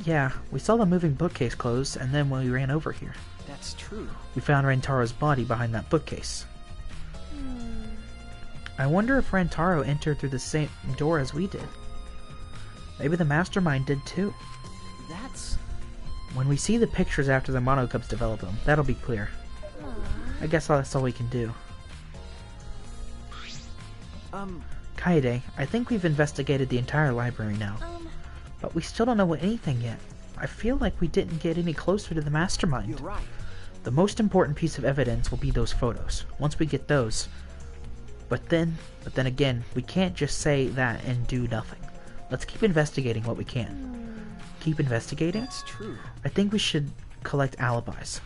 Yeah, we saw the moving bookcase close, and then when we ran over here, That's true. we found Rantaro's body behind that bookcase. I wonder if Rantaro entered through the same door as we did. Maybe the mastermind did too. That's... When we see the pictures after the Mono Cubs develop them, that'll be clear. I guess that's all we can do. Kaede, I think we've investigated the entire library now. But we still don't know anything yet. I feel like we didn't get any closer to the mastermind. You're right. The most important piece of evidence will be those photos. Once we get those... But then again, we can't just say that and do nothing. Let's keep investigating what we can. Keep investigating? That's true. I think we should collect alibis.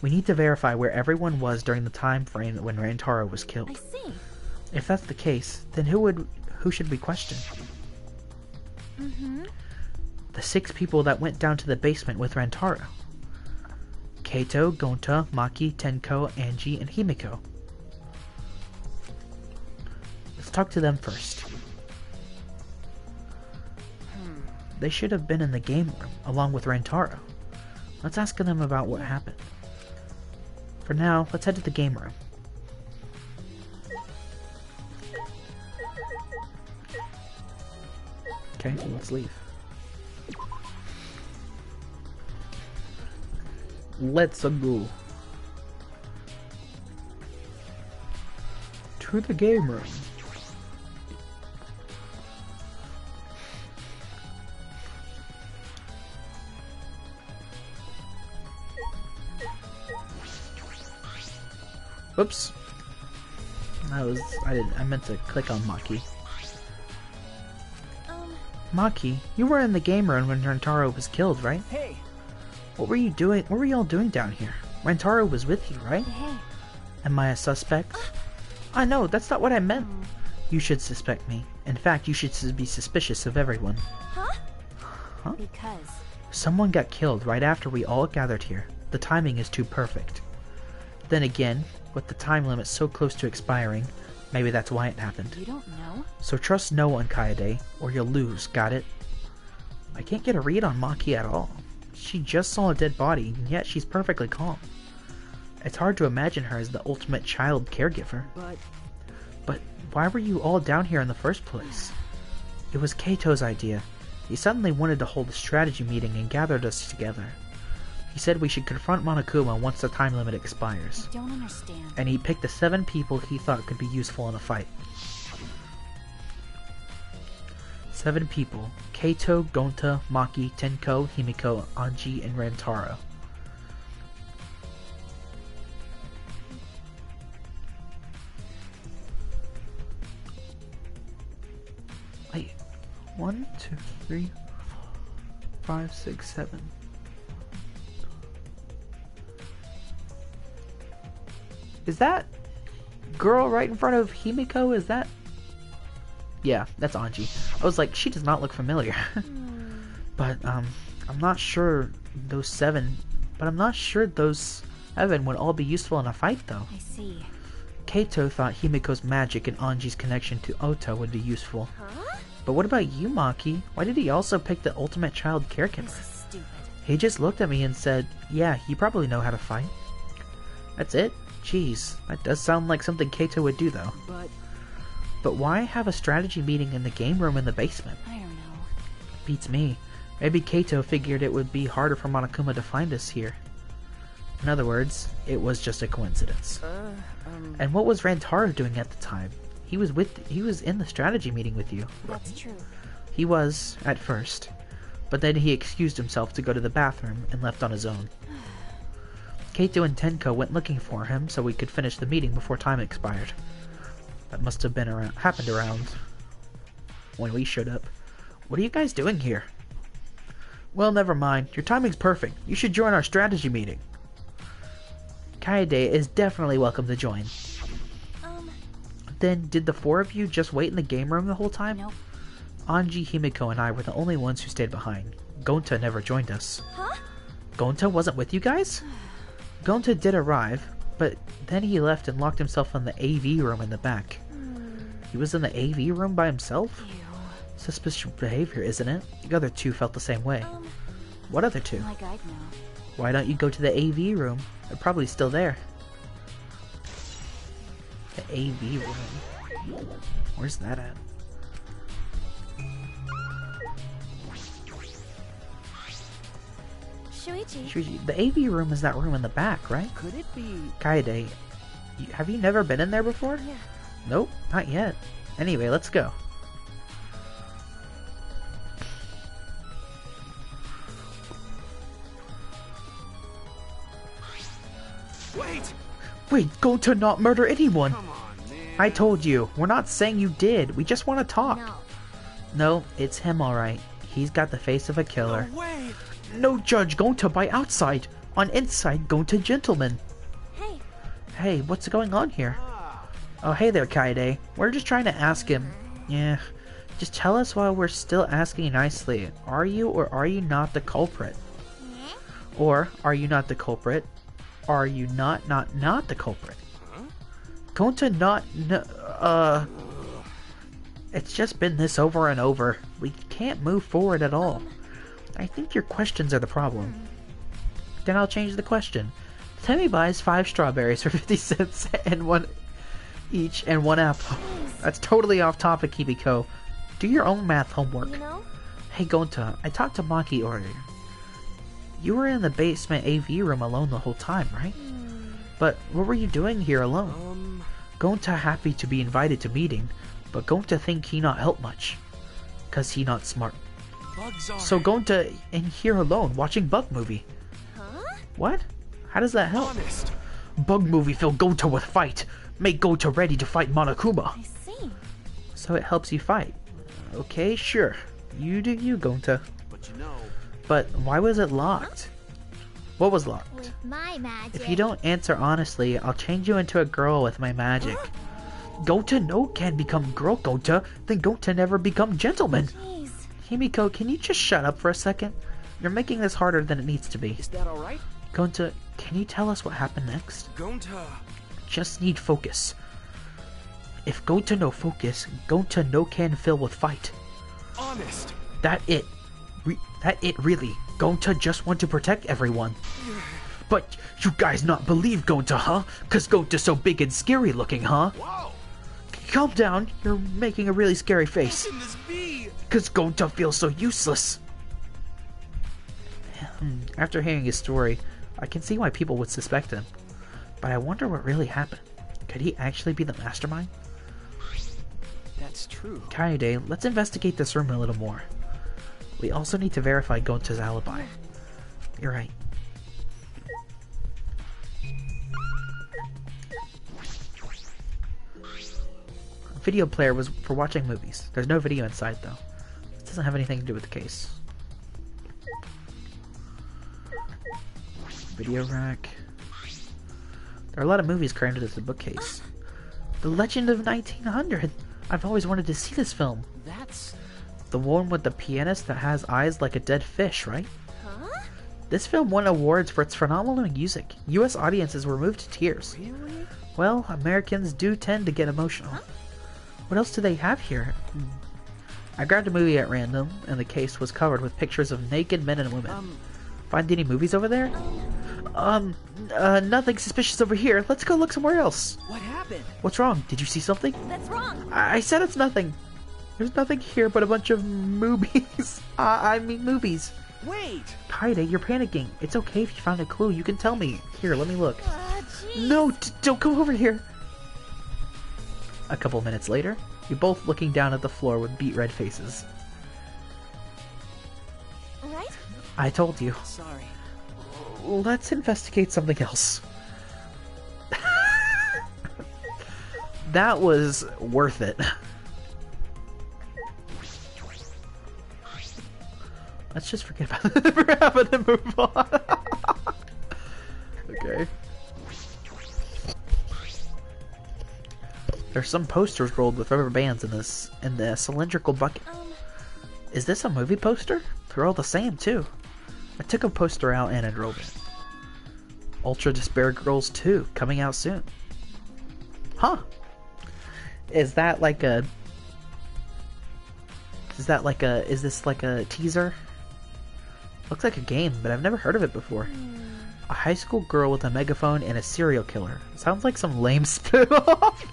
We need to verify where everyone was during the time frame when Rantaro was I killed. see. If that's the case, then who should we question? The 6 people that went down to the basement with Rantaro. Kaito, Gonta, Maki, Tenko, Angie, and Himiko. Let's talk to them first. They should have been in the game room, along with Rantaro. Let's ask them about what happened. For now, let's head to the game room. Okay, let's leave. Let's go to the game room. Whoops. I meant to click on Maki. Maki, you were in the game room when Rantaro was killed, right? Hey! What were you doing? What were y'all doing down here? Rantaro was with you, right? Hey. Am I a suspect? I know, that's not what I meant. You should suspect me. In fact, you should be suspicious of everyone. Huh? Because. Someone got killed right after we all gathered here. The timing is too perfect. Then again, with the time limit so close to expiring, maybe that's why it happened. You don't know? So trust no one, Kaede, or you'll lose, got it? I can't get a read on Maki at all. She just saw a dead body, and yet she's perfectly calm. It's hard to imagine her as the ultimate child caregiver. But why were you all down here in the first place? It was Kaito's idea. He suddenly wanted to hold a strategy meeting and gathered us together. He said we should confront Monokuma once the time limit expires. I don't understand. And he picked the 7 people he thought could be useful in a fight. 7 people. Kaito, Gonta, Maki, Tenko, Himiko, Anji, and Rantaro. Wait. 1, 2, 3, 4, 5, 6, 7. Is that girl right in front of Himiko? Is that... Yeah, that's Anji. was like, she does not look familiar. But, I'm not sure those seven would all be useful in a fight, though. I see. Kaito thought Himiko's magic and Anji's connection to Ota would be useful. Huh? But what about you, Maki? Why did he also pick the ultimate child caregiver? This is stupid. He just looked at me and said, yeah, you probably know how to fight. That's it? Jeez, that does sound like something Kaito would do, though. But why have a strategy meeting in the game room in the basement? I don't know. Beats me. Maybe Kaito figured it would be harder for Monokuma to find us here. In other words, it was just a coincidence. And what was Rantaro doing at the time? He was in the strategy meeting with you. That's true. He was, at first. But then he excused himself to go to the bathroom and left on his own. Kaito and Tenko went looking for him so we could finish the meeting before time expired. That must have happened around when we showed up. What are you guys doing here? Well, never mind. Your timing's perfect. You should join our strategy meeting. Kaede is definitely welcome to join. Then, did the four of you just wait in the game room the whole time? Nope. Anji, Himiko, and I were the only ones who stayed behind. Gonta never joined us. Huh? Gonta wasn't with you guys? Gonta did arrive, but then he left and locked himself in the AV room in the back. He was in the AV room by himself? Ew. Suspicious behavior, isn't it? The other two felt the same way. What other two? Like I'd know. Why don't you go to the AV room? They're probably still there. The AV room. Where's that at? Shuichi. The AV room is that room in the back, right? Could it be? Kaede, have you never been in there before? Yeah. Nope, not yet. Anyway, let's go. Wait, go to not murder anyone! Come on, man. I told you, we're not saying you did. We just want to talk. No. No, it's him alright. He's got the face of a killer. No way. No judge going to by outside. On inside going to gentleman. Hey. Hey, what's going on here? Ah, Oh, hey there, Kaede. We're just trying to ask him. Yeah. Just tell us while we're still asking nicely. Are you or are you not the culprit? Or, are you not the culprit? Are you not the culprit? Going to It's just been this over and over. We can't move forward at all. I think your questions are the problem. Then I'll change the question. Temmie buys 5 strawberries for 50 cents and one each and 1 apple. That's totally off topic, Hibiko. Do your own math homework. You know? Hey Gonta, I talked to Maki earlier. You were in the basement AV room alone the whole time, right? But what were you doing here alone? Gonta happy to be invited to meeting, but Gonta think he not help much. Cause he not smart. bugs are. So Gonta in here alone watching bug movie. Huh? What? How does that help? Honest. Bug movie fill Gonta with fight. Make Gonta ready to fight Monokuma. I see. So it helps you fight. Okay, sure. You do you, Gonta. But you know. But why was it locked? What was locked? With my magic. If you don't answer honestly, I'll change you into a girl with my magic. Gonta no can become girl Gonta, then Gonta never become gentleman. Jeez. Himiko, can you just shut up for a second? You're making this harder than it needs to be. Is that alright? Gonta, can you tell us what happened next? Gonta. Just need focus. If Gonta no focus, Gonta no can fill with fight. Honest. That it. That it really. Gonta just want to protect everyone. But you guys not believe Gonta, huh? Cause Gonta's so big and scary looking, huh? Wow. Calm down, you're making a really scary How face. can this be? Cause Gonta feels so useless. After hearing his story, I can see why people would suspect him. But I wonder what really happened. Could he actually be the mastermind? That's true. Kaede, let's investigate this room a little more. We also need to verify Gonta's alibi. You're right. Video player was for watching movies. There's no video inside though. This doesn't have anything to do with the case. Video rack. There are a lot of movies crammed into the bookcase. The Legend of 1900! I've always wanted to see this film. That's... The one with the pianist that has eyes like a dead fish, right? Huh? This film won awards for its phenomenal music. US audiences were moved to tears. Really? Well, Americans do tend to get emotional. Huh? What else do they have here? I grabbed a movie at random, and the case was covered with pictures of naked men and women. Find any movies over there? Nothing suspicious over here. Let's go look somewhere else. What happened? What's wrong? Did you see something? That's wrong. I said it's nothing. There's nothing here but a bunch of movies. I mean movies. Wait! Kaide, you're panicking. It's okay if you found a clue. You can tell me. Here, let me look. Jeez. No, don't come over here. A couple minutes later, you're both looking down at the floor with beet red faces. Right? I told you. Sorry. Let's investigate something else. That was worth it. Let's just forget about it and move on. Okay. There's some posters rolled with rubber bands in the cylindrical bucket. Is this a movie poster? They're all the same too. I took a poster out and enrolled it. Ultra Despair Girls 2 coming out soon. Huh? Is this like a teaser? Looks like a game, but I've never heard of it before. A high school girl with a megaphone and a serial killer. Sounds like some lame spin-off.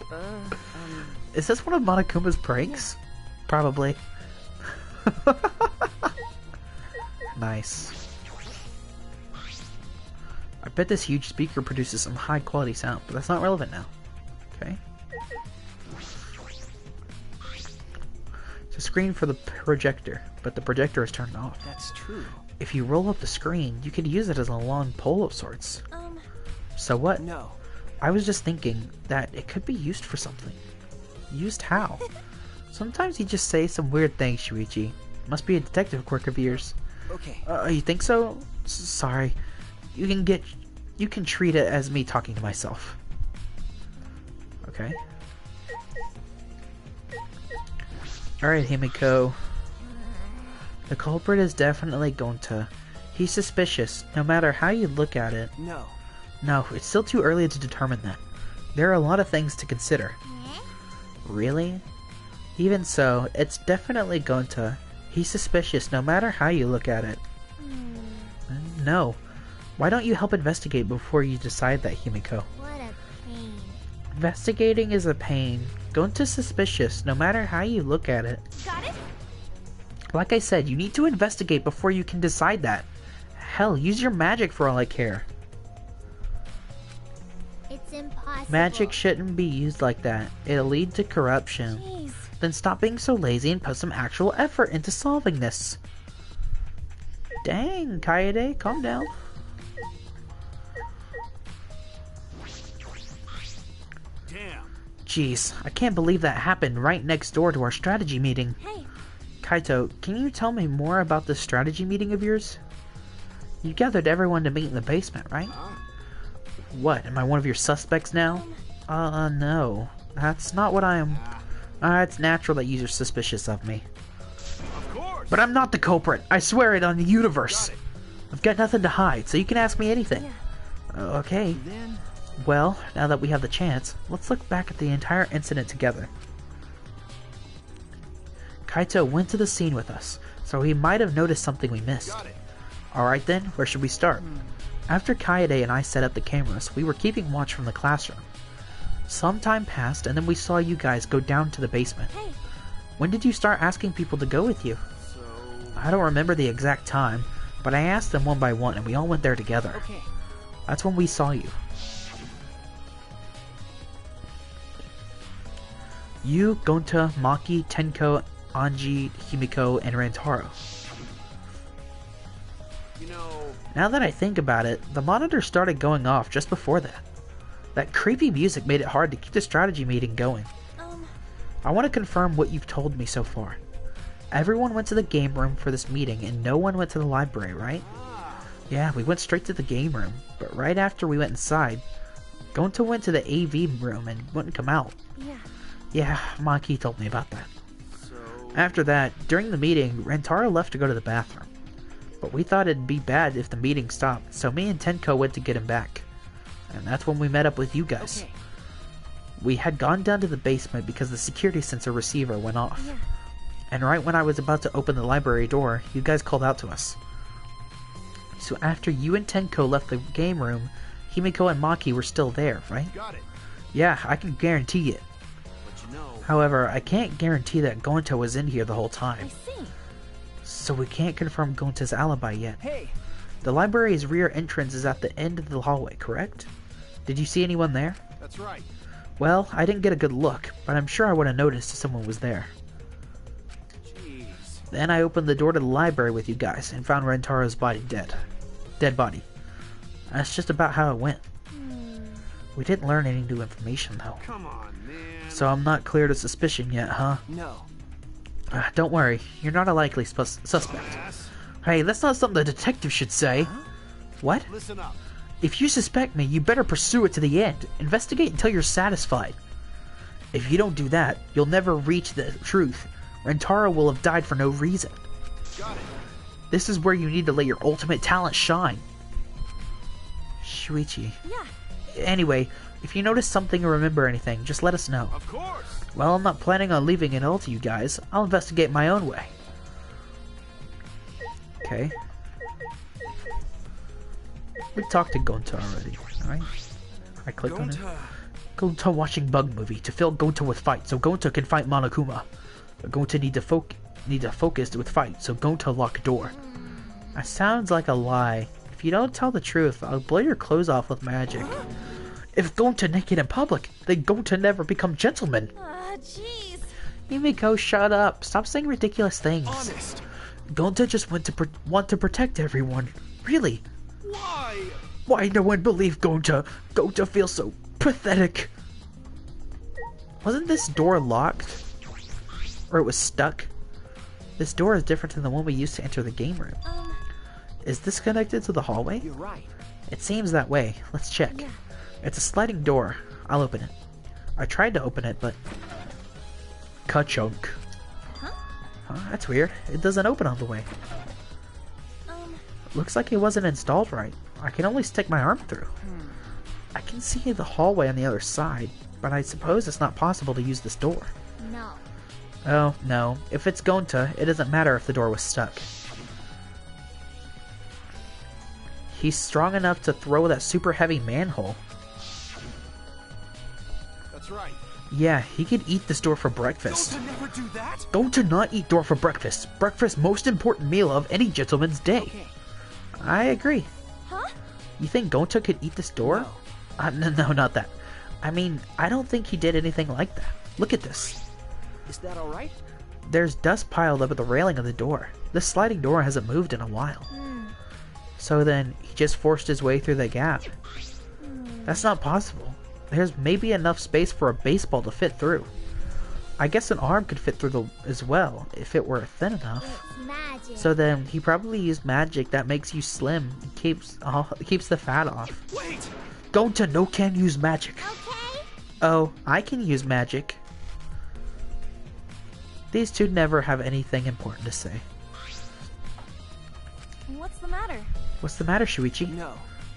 Is this one of Monokuma's pranks? Yeah. Probably. Nice. I bet this huge speaker produces some high quality sound, but that's not relevant now. Okay. It's a screen for the projector, but the projector is turned off. That's true. If you roll up the screen, you could use it as a long pole of sorts. So what? No. I was just thinking that it could be used for something. Used how? Sometimes you just say some weird things, Shuichi. Must be a detective quirk of yours. Okay. You think so? Sorry. You can treat it as me talking to myself. Okay. Alright, Himiko. The culprit is definitely Gonta. He's suspicious, no matter how you look at it. No. No, it's still too early to determine that. There are a lot of things to consider. Really? Even so, it's definitely Gonta. He's suspicious no matter how you look at it. No. Why don't you help investigate before you decide that, Himiko? What a pain. Investigating is a pain. Gonta's suspicious no matter how you look at it. Got it? Like I said, you need to investigate before you can decide that. Hell, use your magic for all I care. It's impossible. Magic shouldn't be used like that. It'll lead to corruption. Jeez. Then stop being so lazy and put some actual effort into solving this. Dang, Kaede, calm down. Damn. Jeez, I can't believe that happened right next door to our strategy meeting. Hey. Kaito, can you tell me more about this strategy meeting of yours? You gathered everyone to meet in the basement, right? What, am I one of your suspects now? No. That's not what I am. It's natural that you're suspicious of me. Of course. But I'm not the culprit. I swear it on the universe. Got it. I've got nothing to hide, so you can ask me anything. Yeah. Okay. Then Well, now that we have the chance, let's look back at the entire incident together. Kaito went to the scene with us, so he might have noticed something we missed. Got it. Alright then, where should we start? After Kaede and I set up the cameras, we were keeping watch from the classroom. Some time passed, and then we saw you guys go down to the basement. Hey. When did you start asking people to go with you? So. I don't remember the exact time, but I asked them one by one, and we all went there together. okay. That's when we saw you. You, Gonta, Maki, Tenko, Anji, Himiko, and Rantaro. You know. Now that I think about it, the monitor started going off just before that. That creepy music made it hard to keep the strategy meeting going. I want to confirm what you've told me so far. Everyone went to the game room for this meeting and no one went to the library, right? Yeah, we went straight to the game room, but right after we went inside, Gonta went to the AV room and wouldn't come out. Yeah. Yeah, Maki told me about that. So. After that, during the meeting, Rentaro left to go to the bathroom. But we thought it'd be bad if the meeting stopped, so me and Tenko went to get him back. And that's when we met up with you guys. Okay. We had gone down to the basement because the security sensor receiver went off. Yeah. And right when I was about to open the library door, you guys called out to us. So after you and Tenko left the game room, Himiko and Maki were still there, right? Got it. Yeah, I can guarantee it. But you know, However, I can't guarantee that Gonta was in here the whole I time. see. So we can't confirm Gonta's alibi yet. Hey, The library's rear entrance is at the end of the hallway, correct? Did you see anyone there? that's right. Well, I didn't get a good look, but I'm sure I would have noticed if someone was there. Jeez. Then I opened the door to the library with you guys and found Rentaro's body dead. Dead body. That's just about how it went. We didn't learn any new information though. Come on, man. So I'm not clear to suspicion yet, huh? no. Don't worry, you're not a likely suspect. Ass, Hey, that's not something a detective should say. What? listen up. If you suspect me, you better pursue it to the end. Investigate until you're satisfied. If you don't do that, you'll never reach the truth. Rentaro will have died for no reason. Got it. This is where you need to let your ultimate talent shine. Shuichi. Yeah. Anyway, if you notice something or remember anything, just let us know. Of course. Well, I'm not planning on leaving it all to you guys. I'll investigate my own way. Okay. We talked to Gonta already, alright? I clicked on it. Gonta watching bug movie to fill Gonta with fight, so Gonta can fight Monokuma. But Gonta need to focus with fight, so Gonta lock door. That sounds like a lie. If you don't tell the truth, I'll blow your clothes off with magic. If Gonta naked in public, then Gonta never become gentleman. Jeez. Himiko, shut up. Stop saying ridiculous things. Honest. Gonta just want to protect everyone. Really? Why? Why no one believed Gonta? Gonta feels so pathetic. Wasn't this door locked? Or it was stuck? This door is different than the one we used to enter the game room. Is this connected to the hallway? You're right. It seems that way. Let's check. Yeah. It's a sliding door. I'll open it. I tried to open it, but... Ka-chunk. Huh? That's weird. It doesn't open all the way. Looks like it wasn't installed right. I can only stick my arm through. I can see the hallway on the other side, but I suppose it's not possible to use this door. No. Oh, no. If it's Gonta, it doesn't matter if the door was stuck. He's strong enough to throw that super heavy manhole. That's right. Yeah, he could eat this door for breakfast. Don't never do that. Gonta not eat door for breakfast. Breakfast most important meal of any gentleman's day. Okay. I agree. Huh? You think Gonta could eat this door? No. No, not that. I mean, I don't think he did anything like that. Look at this. Is that all right? There's dust piled up at the railing of the door. This sliding door hasn't moved in a while. So then, he just forced his way through the gap. That's not possible. There's maybe enough space for a baseball to fit through. I guess an arm could fit through as well, if it were thin enough. It's magic. So then, he probably used magic that makes you slim, keeps the fat off. Wait. Gonta no can use magic. Okay. Oh, I can use magic. These two never have anything important to say. What's the matter? What's the matter, Shuichi? No.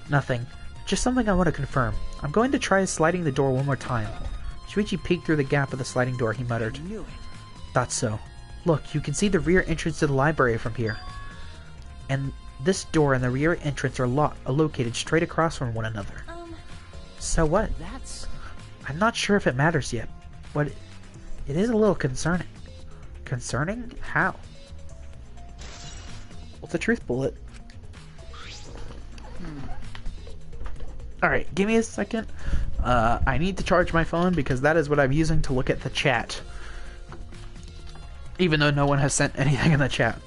Nothing. Just something I want to confirm. I'm going to try sliding the door one more time. Shuichi peeked through the gap of the sliding door, he muttered. I knew it. Thought so. Look, you can see the rear entrance to the library from here. And this door and the rear entrance are located straight across from one another. So what? That's... I'm not sure if it matters yet, but it is a little concerning. Concerning? How? What's the truth bullet? Alright, give me a second. I need to charge my phone because that is what I'm using to look at the chat. Even though no one has sent anything in the chat.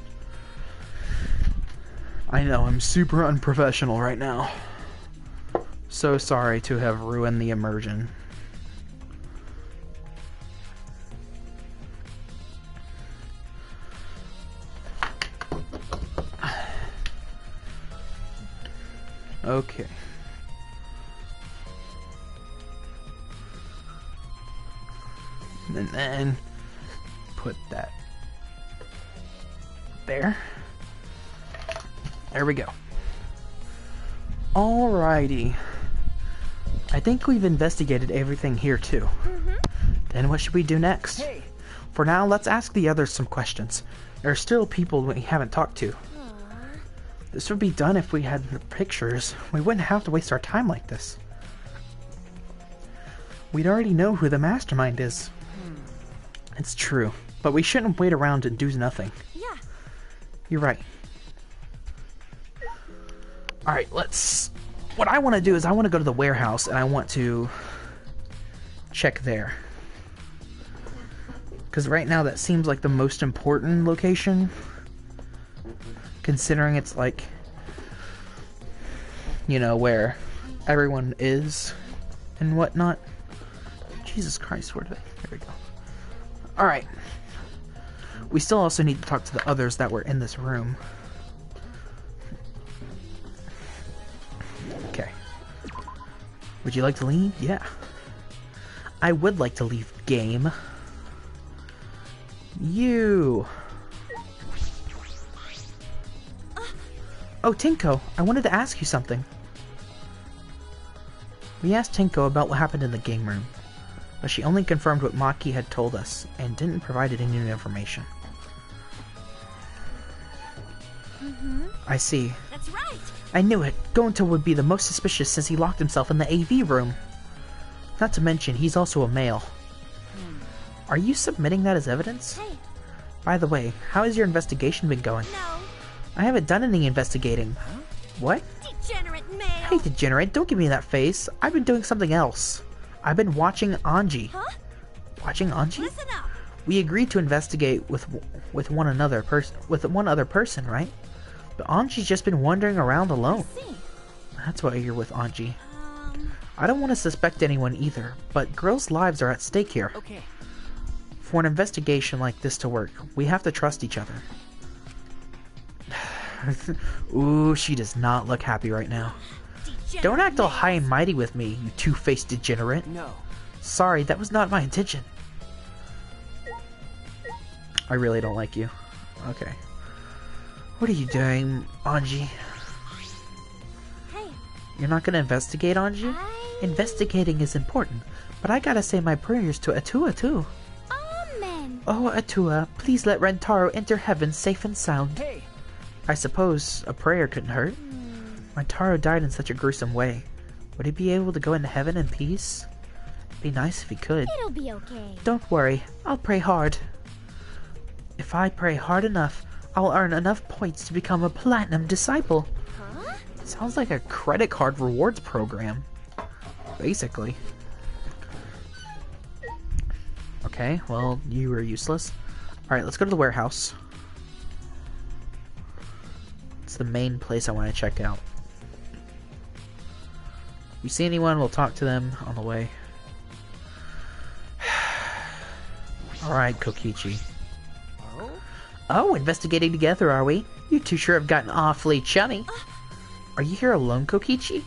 I know, I'm super unprofessional right now. So sorry to have ruined the immersion. Okay. And then put that there. There we go. Alrighty. I think we've investigated everything here too. Then what should we do next? Hey. For now, let's ask the others some questions. There are still people we haven't talked to. This would be done if we had the pictures. We wouldn't have to waste our time like this. We'd already know who the mastermind is. It's true, but we shouldn't wait around and do nothing. Yeah. You're right. Alright, let's... What I want to do is I want to go to the warehouse and I want to check there. Because right now that seems like the most important location. Considering it's like, you know, where everyone is and whatnot. Jesus Christ, where did I... There we go. Alright. We still also need to talk to the others that were in this room. Okay. Would you like to leave? Yeah. I would like to leave, game. You. Oh, Tinko, I wanted to ask you something. We asked Tinko about what happened in the game room, but she only confirmed what Maki had told us and didn't provide any new information. I see. That's right. I knew it. Gonta would be the most suspicious since he locked himself in the AV room. Not to mention, he's also a male. Are you submitting that as evidence? Hey. By the way, how has your investigation been going? No. I haven't done any investigating. What? Degenerate male. Hey, degenerate, don't give me that face. I've been doing something else. I've been watching Anji. Huh? Watching Anji? Listen up. We agreed to investigate with one other person, right? But Anji's just been wandering around alone. See. That's why you're with Anji. I don't want to suspect anyone either, but girls' lives are at stake here. Okay. For an investigation like this to work, we have to trust each other. Ooh, she does not look happy right now. Degenerate Don't act all male. high and mighty with me, you two-faced degenerate. No. Sorry, that was not my intention. I really don't like you. Okay. What are you doing, Anji? Hey. You're not gonna investigate, Anji? Investigating is important, but I gotta say my prayers to Atua too. Amen. Oh, Atua, please let Rentaro enter heaven safe and sound. Hey. I suppose a prayer couldn't hurt. Rentaro died in such a gruesome way. Would he be able to go into heaven in peace? It'd be nice if he could. It'll be okay. Don't worry, I'll pray hard. If I pray hard enough, I'll earn enough points to become a platinum disciple. Huh? Sounds like a credit card rewards program. Basically. Okay, well, you were useless. Alright, let's go to the warehouse. It's the main place I want to check out. If we see anyone, we'll talk to them on the way. Alright, Kokichi. Oh? Oh, investigating together, are we? You two sure have gotten awfully chummy. Are you here alone, Kokichi?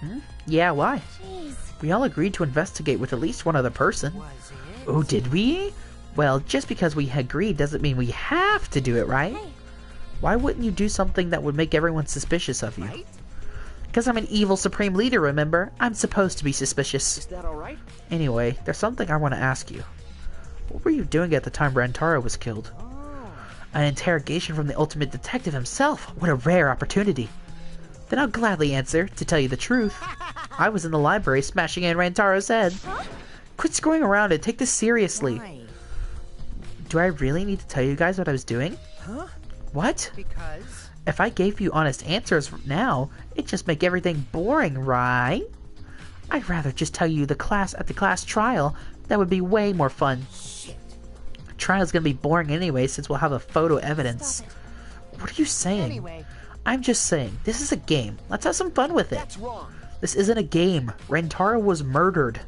Hmm? Yeah, why? Jeez. We all agreed to investigate with at least one other person. Was it? Oh, did we? Well, just because we agreed doesn't mean we have to do it, right? Hey. Why wouldn't you do something that would make everyone suspicious of you? Right? Because I'm an evil supreme leader, remember? I'm supposed to be Is suspicious. that alright? Anyway, there's something I want to ask you. What were you doing at the time Rantaro was killed? Oh. An interrogation from the ultimate detective himself. What a rare opportunity. Then I'll gladly answer, to tell you the truth. I was in the library smashing in Rantaro's head. Huh? Quit screwing around and take this seriously. Why? Do I really need to tell you guys what I was doing? Huh? What? Because? If I gave you honest answers now, it'd just make everything boring, right? I'd rather just tell you the class at the class trial. That would be way more fun. Shit. Trial's gonna be boring anyway since we'll have a photo evidence. Stop it. What are you saying? Anyway, I'm just saying, this is a game. Let's have some fun with it. that's wrong. This isn't a game. Rentaro was murdered.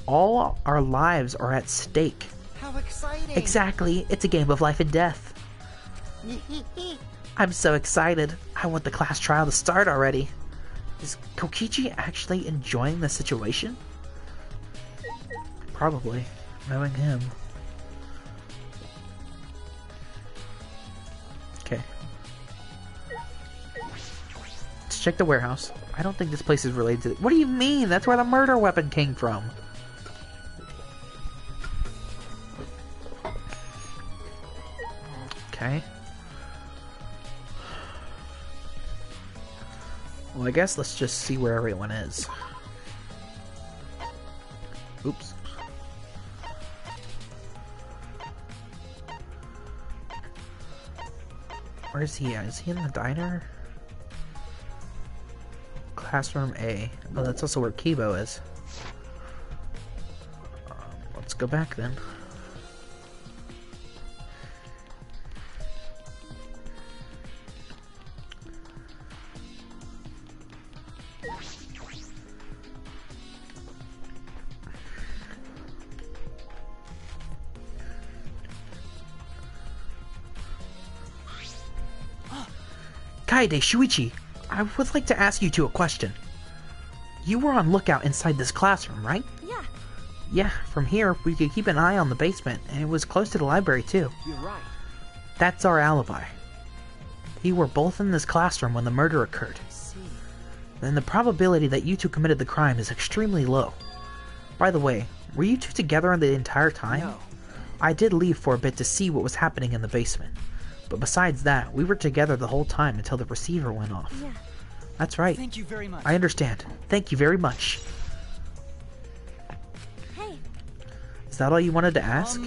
All our lives are at stake. How exciting. Exactly, it's a game of life and death. I'm so excited. I want the class trial to start already. Is Kokichi actually enjoying the situation? Probably, knowing him. check the warehouse. I don't think this place is related to... What do you mean? That's where the murder weapon came from. Okay. Well, I guess let's just see where everyone is. Oops. Where is he at? Is he in the diner? Classroom A. Oh, that's also where Kibo is. Let's go back then. Kaede, Shuichi, I would like to ask you two a question. You were on lookout inside this classroom, right? Yeah. Yeah, from here, we could keep an eye on the basement, and it was close to the library, too. You're right. That's our alibi. We were both in this classroom when the murder occurred. I see. Then the probability that you two committed the crime is extremely low. By the way, were you two together the entire time? No. I did leave for a bit to see what was happening in the basement. But besides that, we were together the whole time until the receiver went off. Yeah. That's right. Thank you very much. I understand. Thank you very much. Hey. Is that all you wanted to ask?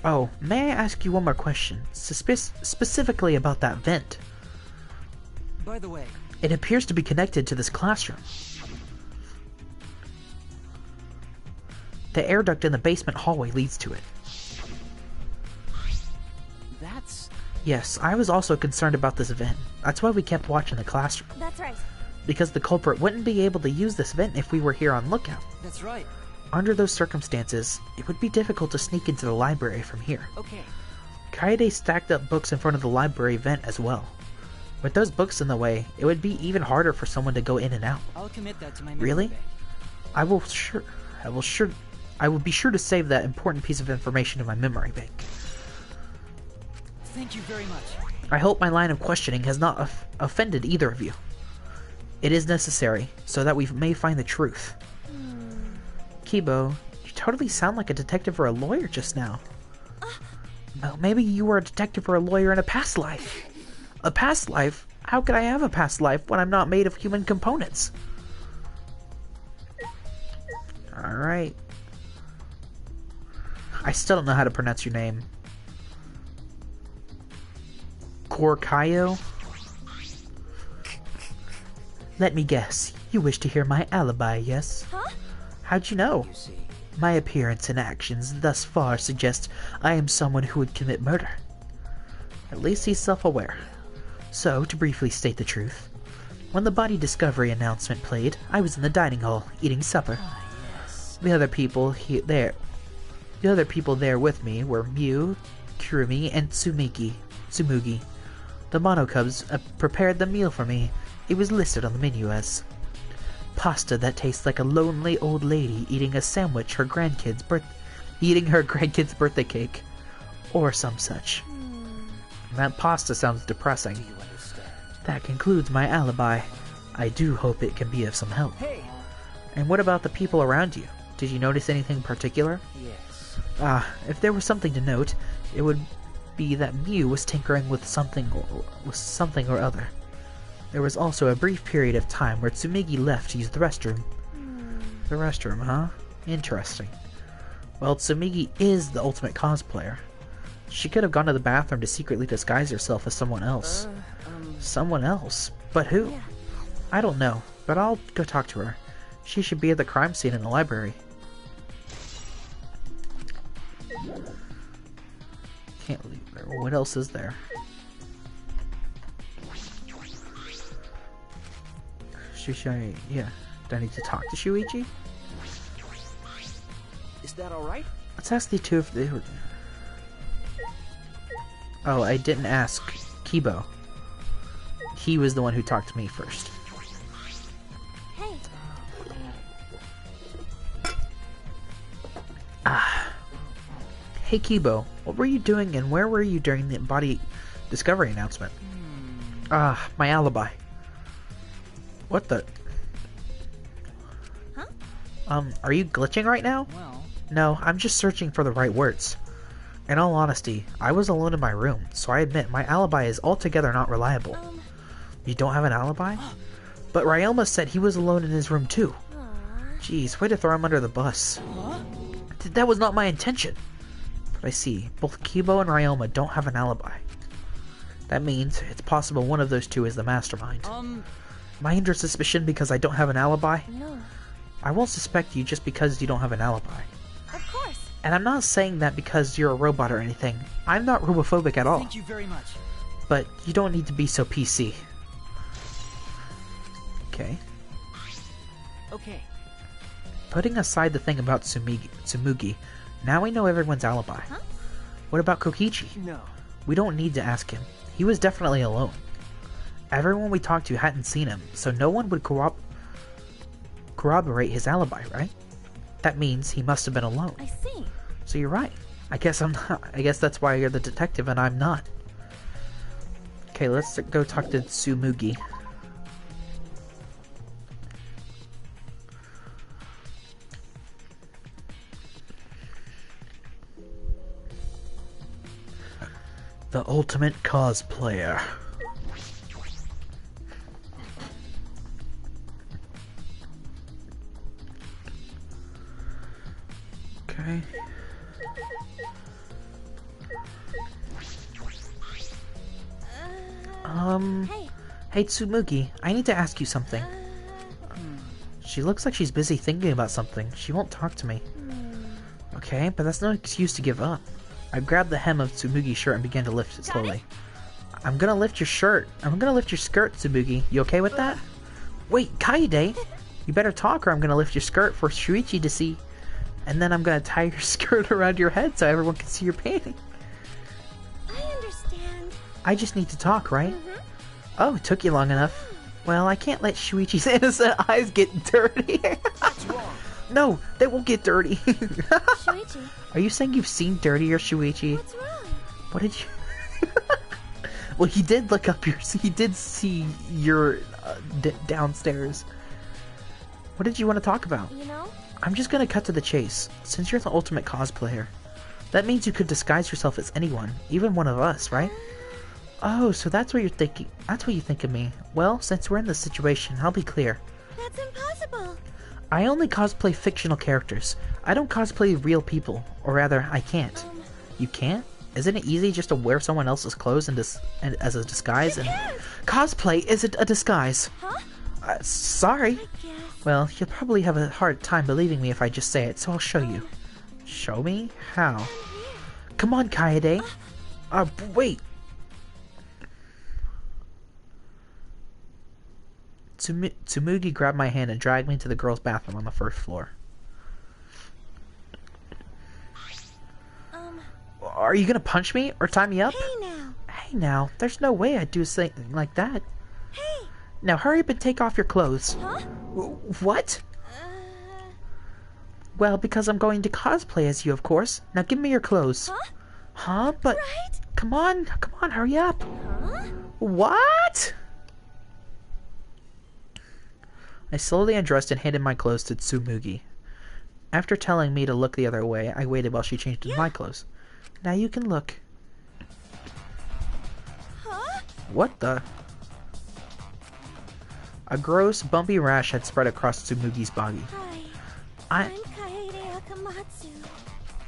Oh, may I ask you one more question? Specifically about that vent. By the way, It appears to be connected to this classroom. The air duct in the basement hallway leads to it. that's... Yes, I was also concerned about this vent. That's why we kept watching the classroom. That's right. Because the culprit wouldn't be able to use this vent if we were here on lookout. That's right. Under those circumstances, it would be difficult to sneak into the library from here. Okay. Kaede stacked up books in front of the library vent as well. With those books in the way, it would be even harder for someone to go in and out. I'll commit that to my memory Really? bank. I will be sure to save that important piece of information in my memory bank. Thank you very much. I hope my line of questioning has not offended either of you. It is necessary, so that we may find the truth. Kibo, you totally sound like a detective or a lawyer just now. Well, maybe you were a detective or a lawyer in a past life. A past life? How could I have a past life when I'm not made of human components? Alright. I still don't know how to pronounce your name. Gorkayo? Let me guess. You wish to hear my alibi, yes? Huh? How'd you know? You see. My appearance and actions thus far suggest I am someone who would commit murder. At least he's self-aware. So, to briefly state the truth, when the body discovery announcement played, I was in the dining hall, eating supper. Ah, yes. The other people there with me were Mew, Kurumi, and Tsumugi. The Monocubs prepared the meal for me. It was listed on the menu as pasta that tastes like a lonely old lady eating a sandwich eating her grandkid's birthday cake, or some such. That pasta sounds depressing. Do you understand? That concludes my alibi. I do hope it can be of some help. Hey! And what about the people around you? Did you notice anything particular? Yes. If there was something to note, it would be that Mew was tinkering with something or other. There was also a brief period of time where Tsumigi left to use the restroom. The restroom, huh? Interesting. Well, Tsumigi is the ultimate cosplayer. She could have gone to the bathroom to secretly disguise herself as someone else. Someone else? But who? Yeah. I don't know, but I'll go talk to her. She should be at the crime scene in the library. Can't leave there. What else is there? Yeah. Do I need to talk to Shuichi? Is that alright? Let's ask the two if they were... Oh, I didn't ask Kibo. He was the one who talked to me first. Hey. Hey Kibo, what were you doing and where were you during the body discovery announcement? My alibi. What the? Huh? Are you glitching right now? Well, No, I'm just searching for the right words. In all honesty, I was alone in my room, so I admit my alibi is altogether not reliable. You don't have an alibi? But Ryelma said he was alone in his room too. Aw. Jeez, way to throw him under the bus. huh? That was not my intention. But I see, both Kibo and Ryelma don't have an alibi. That means it's possible one of those two is the mastermind. Am I under suspicion because I don't have an alibi? No. I won't suspect you just because you don't have an alibi. Of course. And I'm not saying that because you're a robot or anything. I'm not robophobic at all. Thank you very much. But you don't need to be so PC. Okay. Okay. Putting aside the thing about Tsumugi, now we know everyone's alibi. Huh? What about Kokichi? No. We don't need to ask him. He was definitely alone. Everyone we talked to hadn't seen him, so no one would corroborate his alibi, right? That means he must have been alone. I see. So you're right. I guess I'm not. I guess that's why you're the detective and I'm not. Okay, let's go talk to Tsumugi. The ultimate cosplayer. Okay. Hey. Hey Tsumugi, I need to ask you something. She looks like she's busy thinking about something. She won't talk to me. Okay, but that's no excuse to give up. I grabbed the hem of Tsumugi's shirt and began to lift it slowly. I'm gonna lift your shirt. I'm gonna lift your skirt, Tsumugi. You okay with that? Wait, Kaede! You better talk or I'm gonna lift your skirt for Shuichi to see. And then I'm gonna tie your skirt around your head so everyone can see your painting. I understand. I just need to talk, right? Oh, it took you long enough. Well, I can't let Shuichi's innocent eyes get dirty. That's wrong. No, they won't get dirty. Shuichi, Are you saying you've seen dirtier, Shuichi? what's wrong? What did you... Well, he did look up your... He did see your downstairs. What did you want to talk about? You know? I'm just gonna cut to the chase. Since you're the ultimate cosplayer, that means you could disguise yourself as anyone, even one of us, right? Oh, so that's what you're thinking. That's what you think of me. Well, since we're in this situation, I'll be clear. That's impossible. I only cosplay fictional characters. I don't cosplay real people. Or rather, I can't. You can't? Isn't it easy just to wear someone else's clothes and as a disguise? And cosplay isn't a disguise. Huh? Sorry. Yes. Well, you'll probably have a hard time believing me if I just say it, so I'll show you. Show me? How? Come on, Kaede. Wait. Tsumugi grabbed my hand and dragged me to the girls' bathroom on the first floor. Are you gonna punch me or tie me up? Hey now. Hey now, there's no way I'd do something like that. Hey. Now hurry up and take off your clothes. Huh? What? Well, because I'm going to cosplay as you, of course. Now give me your clothes. Huh? Huh? But Right? come on, hurry up. Huh? What? I slowly undressed and handed my clothes to Tsumugi. After telling me to look the other way, I waited while she changed into my clothes. Now you can look. Huh? What the? A gross, bumpy rash had spread across Tsumugi's body. Hi. I... I'm Kaede Akamatsu.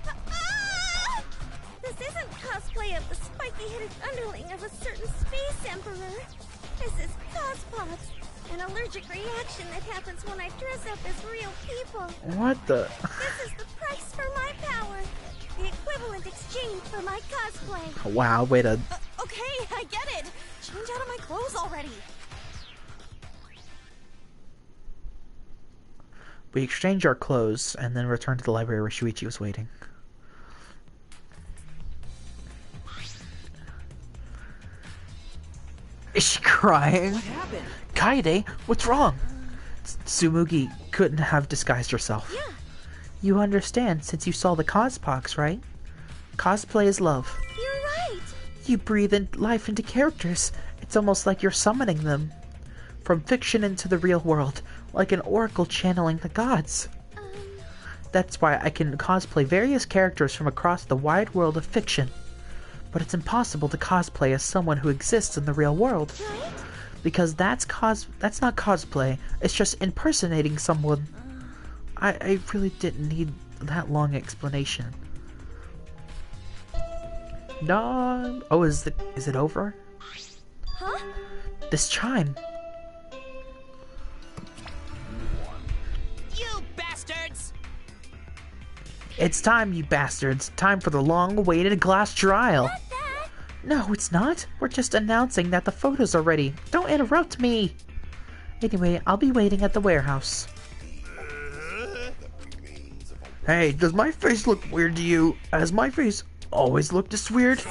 Ah! This isn't cosplay of the spiky-headed underling of a certain space emperor. This is cospox, an allergic reaction that happens when I dress up as real people. What the? This is the price for my power. The equivalent exchange for my cosplay. Wow, way to... Okay, I get it. Change out of my clothes already. We exchanged our clothes and then returned to the library where Shuichi was waiting. Is she crying? What happened? Kaede, what's wrong? Tsumugi couldn't have disguised herself. Yeah. You understand since you saw the cospox, right? Cosplay is love. You're right. You breathe life into characters. It's almost like you're summoning them. from fiction into the real world, like an oracle channeling the gods. That's why I can cosplay various characters from across the wide world of fiction. But it's impossible to cosplay as someone who exists in the real world. Right? Because that's not cosplay, it's just impersonating someone. I really didn't need that long explanation. No. Oh, is it over? Huh? This chime. You bastards! It's time, you bastards. Time for the long-awaited glass trial. Not that! No, it's not. We're just announcing that the photos are ready. Don't interrupt me. Anyway, I'll be waiting at the warehouse. Hey, does my face look weird to you? Has my face always looked this weird?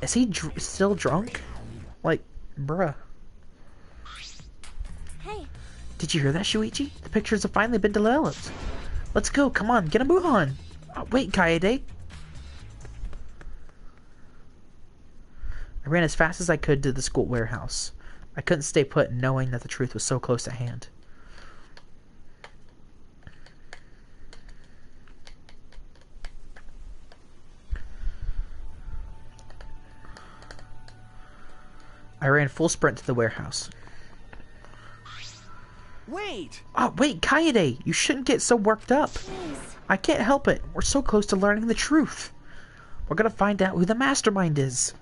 Is he still drunk? Like, bruh. Hey, Did you hear that, Shuichi? The pictures have finally been developed. Let's go, come on, get a move on. Wait, Kaede. I ran as fast as I could to the school warehouse. I couldn't stay put knowing that the truth was so close at hand. I ran full sprint to the warehouse. Wait! Oh, wait, Kaede! You shouldn't get so worked up. please. I can't help it. We're so close to learning the truth. We're gonna find out who the mastermind is.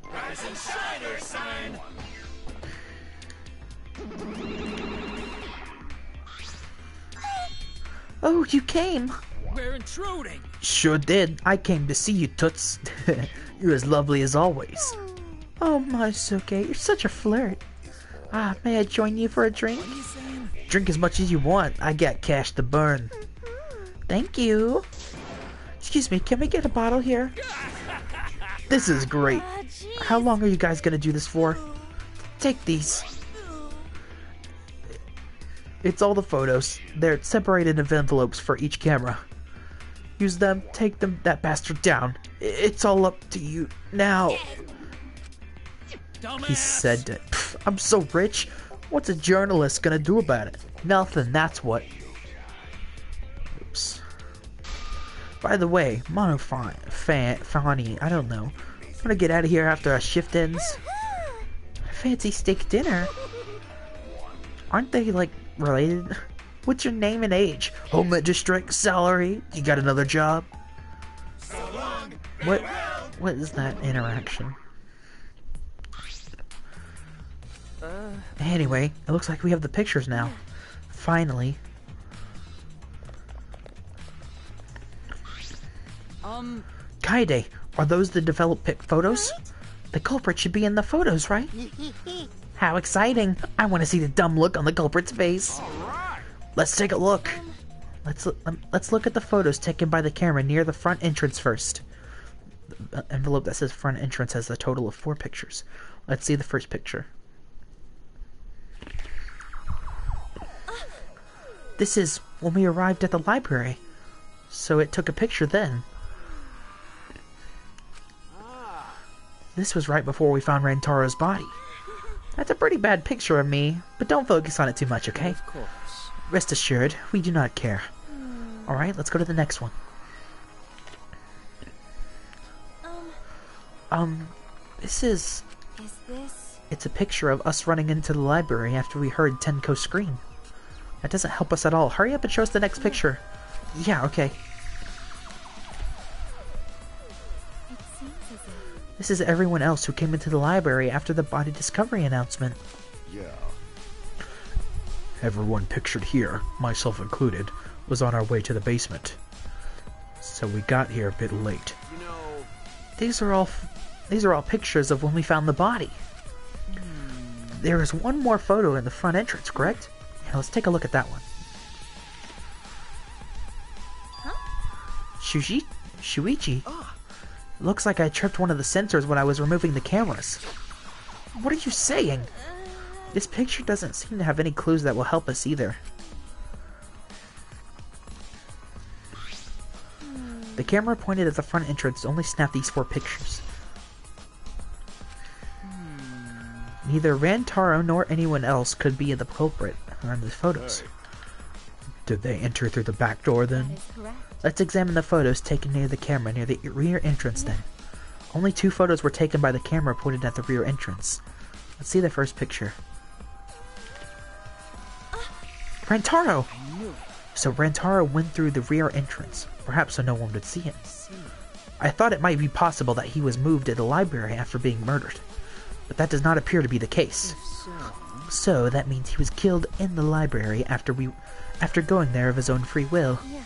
Rise and shine, Ursine! Oh, you came. We're intruding! Sure did. I came to see you, Toots. You're as lovely as always. Oh, my Suke, you're such a flirt. May I join you for a drink? Drink as much as you want. I got cash to burn. Thank you. Excuse me, can we get a bottle here? This is great. Jeez. How long are you guys gonna do this for? Take these. It's all the photos. They're separated in envelopes for each camera. Use them, take that bastard down. It's all up to you now. He said it. Pff, I'm so rich. What's a journalist gonna do about it? Nothing, that's what. Oops. By the way, Fanny, I don't know. I'm gonna get out of here after our shift ends. Fancy steak dinner? Aren't they, like, related? What's your name and age? Home district, salary? You got another job? What is that interaction? Anyway, it looks like we have the pictures now. Finally. Kaede, are those the developed photos? The culprit should be in the photos, right? How exciting! I want to see the dumb look on the culprit's face. Let's take a look. Let's look at the photos taken by the camera near the front entrance first. The envelope that says front entrance has a total of 4 pictures. Let's see the first picture. This is when we arrived at the library, so it took a picture then. This was right before we found Rantaro's body. That's a pretty bad picture of me, but don't focus on it too much, okay? Of course. Rest assured, we do not care. Alright, let's go to the next one. This is... Is this? It's a picture of us running into the library after we heard Tenko scream. That doesn't help us at all. Hurry up and show us the next picture. Yeah, okay. It seems as if... This is everyone else who came into the library after the body discovery announcement. Yeah. Everyone pictured here, myself included, was on our way to the basement. So we got here a bit late. You know, These are all pictures of when we found the body. There is one more photo in the front entrance, correct? Yeah, let's take a look at that one. Shuichi? Looks like I tripped one of the sensors when I was removing the cameras. What are you saying? This picture doesn't seem to have any clues that will help us either. The camera pointed at the front entrance only snapped these 4 pictures. Neither Rantaro nor anyone else could be the culprit on the photos. Hey. Did they enter through the back door then? That is correct. Let's examine the photos taken near the camera near the rear entrance then. Only 2 photos were taken by the camera pointed at the rear entrance. Let's see the first picture. Rantaro! I knew it. So Rantaro went through the rear entrance, perhaps so no one would see him. I thought it might be possible that he was moved to the library after being murdered, but that does not appear to be the case. So that means he was killed in the library after going there of his own free will. Yeah.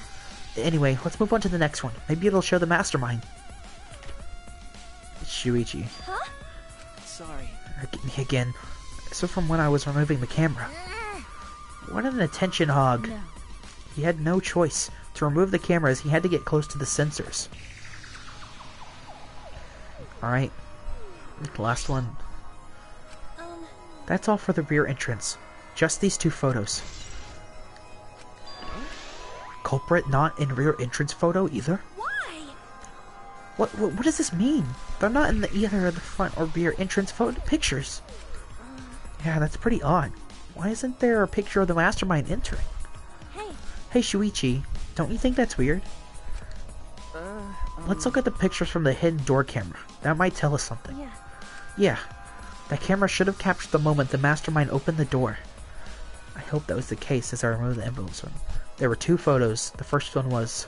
Anyway, let's move on to the next one. Maybe it'll show the mastermind. It's Shuichi. Huh? Sorry. Again. So from when I was removing the camera. What an attention hog. No. He had no choice. To remove the cameras, he had to get close to the sensors. Alright. Last one. That's all for the rear entrance. Just these 2 photos. Culprit not in rear entrance photo either? Why? What does this mean? They're not in either of the front or rear entrance photo pictures. Yeah, that's pretty odd. Why isn't there a picture of the mastermind entering? Hey. Hey Shuichi, don't you think that's weird? Let's look at the pictures from the hidden door camera. That might tell us something. Yeah. Yeah, that camera should have captured the moment the mastermind opened the door. I hope that was the case as I removed the envelopes from. There were 2 photos. The first one was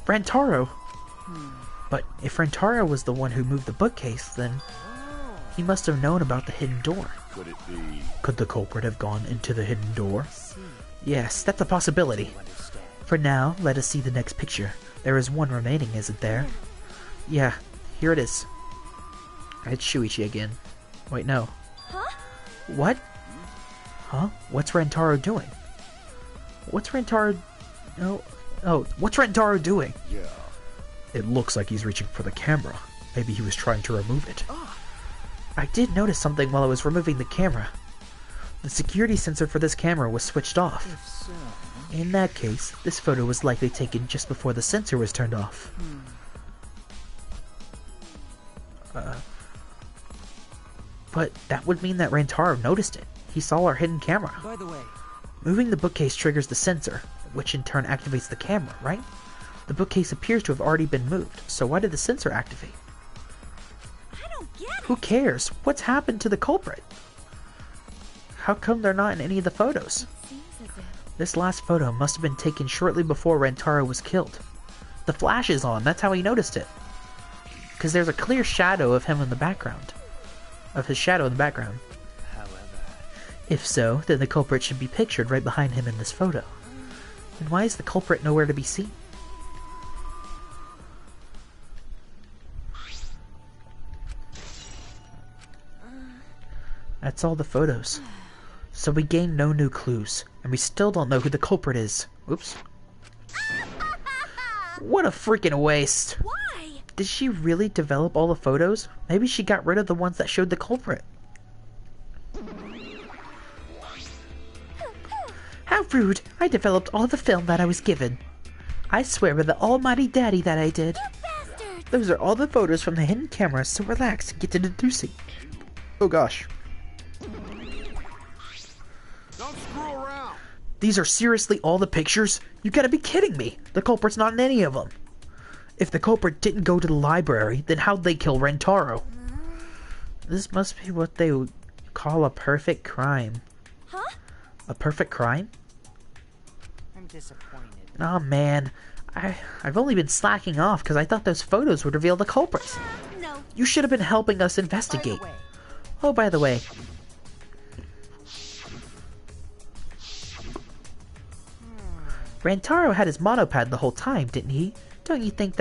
Rantaro. But if Rantaro was the one who moved the bookcase, then he must have known about the hidden door. Could it be? Could the culprit have gone into the hidden door? Yes, that's a possibility. For now, let us see the next picture. There is one remaining, isn't there? Yeah, here it is. It's Shuichi again. Wait, no. Huh? What? Huh? What's Rantaro doing? What's Rantaro... Oh, what's Rantaro doing? Yeah. It looks like he's reaching for the camera. Maybe he was trying to remove it. I did notice something while I was removing the camera. The security sensor for this camera was switched off. If so, In that case, this photo was likely taken just before the sensor was turned off. But that would mean that Rantaro noticed it. He saw our hidden camera. by the way, Moving the bookcase triggers the sensor, which in turn activates the camera, right? The bookcase appears to have already been moved, so why did the sensor activate? I don't get it. Who cares? What's happened to the culprit? How come they're not in any of the photos? Seems as if... This last photo must have been taken shortly before Rantaro was killed. The flash is on, that's how he noticed it. Because there's a clear shadow of him in the background. Of his shadow in the background. however, If so, then the culprit should be pictured right behind him in this photo. And why is the culprit nowhere to be seen? That's all the photos. So we gained no new clues, and we still don't know who the culprit is. Oops. What a freaking waste. Why? Did she really develop all the photos? Maybe she got rid of the ones that showed the culprit. How rude! I developed all the film that I was given. I swear by the almighty daddy that I did. Bastard! Those are all the photos from the hidden camera, so relax and get to deducing. Oh gosh. Don't screw around. These are seriously all the pictures? You gotta be kidding me! The culprit's not in any of them. If the culprit didn't go to the library, then how'd they kill Rantaro? This must be what they would call a perfect crime. Huh? A perfect crime? I'm disappointed. Oh man, I've only been slacking off because I thought those photos would reveal the culprits. No. You should have been helping us By the investigate. way, Oh, by the way, Rantaro had his monopad the whole time, didn't he? Do you think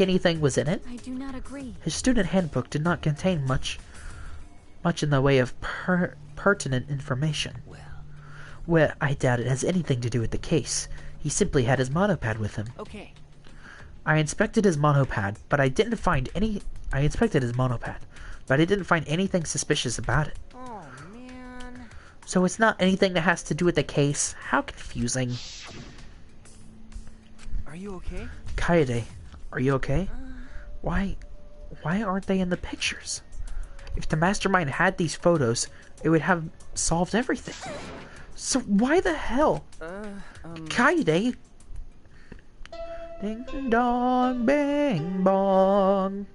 anything was in it? I do not agree. His student handbook did not contain much in the way of pertinent information. Well, I doubt it has anything to do with the case. He simply had his monopad with him. okay. I inspected his monopad, but I didn't find anything suspicious about it. Oh man. So it's not anything that has to do with the case. How confusing. Are you okay? Kaede, are you okay? Why why aren't they in the pictures? If the mastermind had these photos, it would have solved everything. So why the hell? Kaede? Ding dong, bang bong.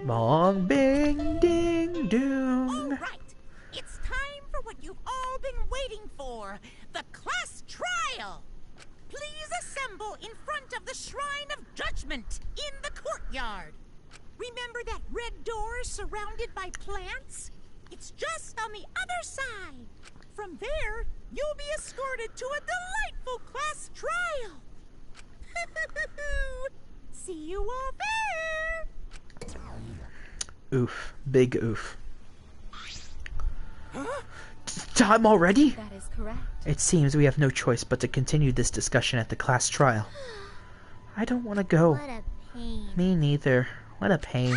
Bong, bing, ding, doom. All right, it's time for what you've all been waiting for, the class trial. Please assemble in front of the Shrine of Judgment in the courtyard. Remember that red door surrounded by plants? It's just on the other side. From there, you'll be escorted to a delightful class trial. See you all there. Oof. Big oof. Time already? That is correct. It seems we have no choice but to continue this discussion at the class trial. I don't want to go. What a pain. Me neither. What a pain.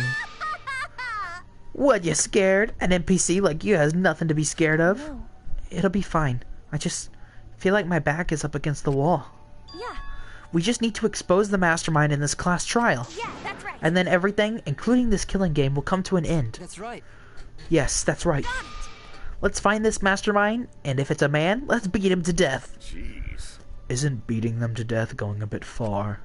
What, you scared? An NPC like you has nothing to be scared of. No. It'll be fine. I just feel like my back is up against the wall. Yeah, We just need to expose the mastermind in this class trial. yeah, that's right. And then everything, including this killing game, will come to an end. That's right. Yes, that's right. Got it. Let's find this mastermind, and if it's a man, let's beat him to death. Jeez. Isn't beating them to death going a bit far?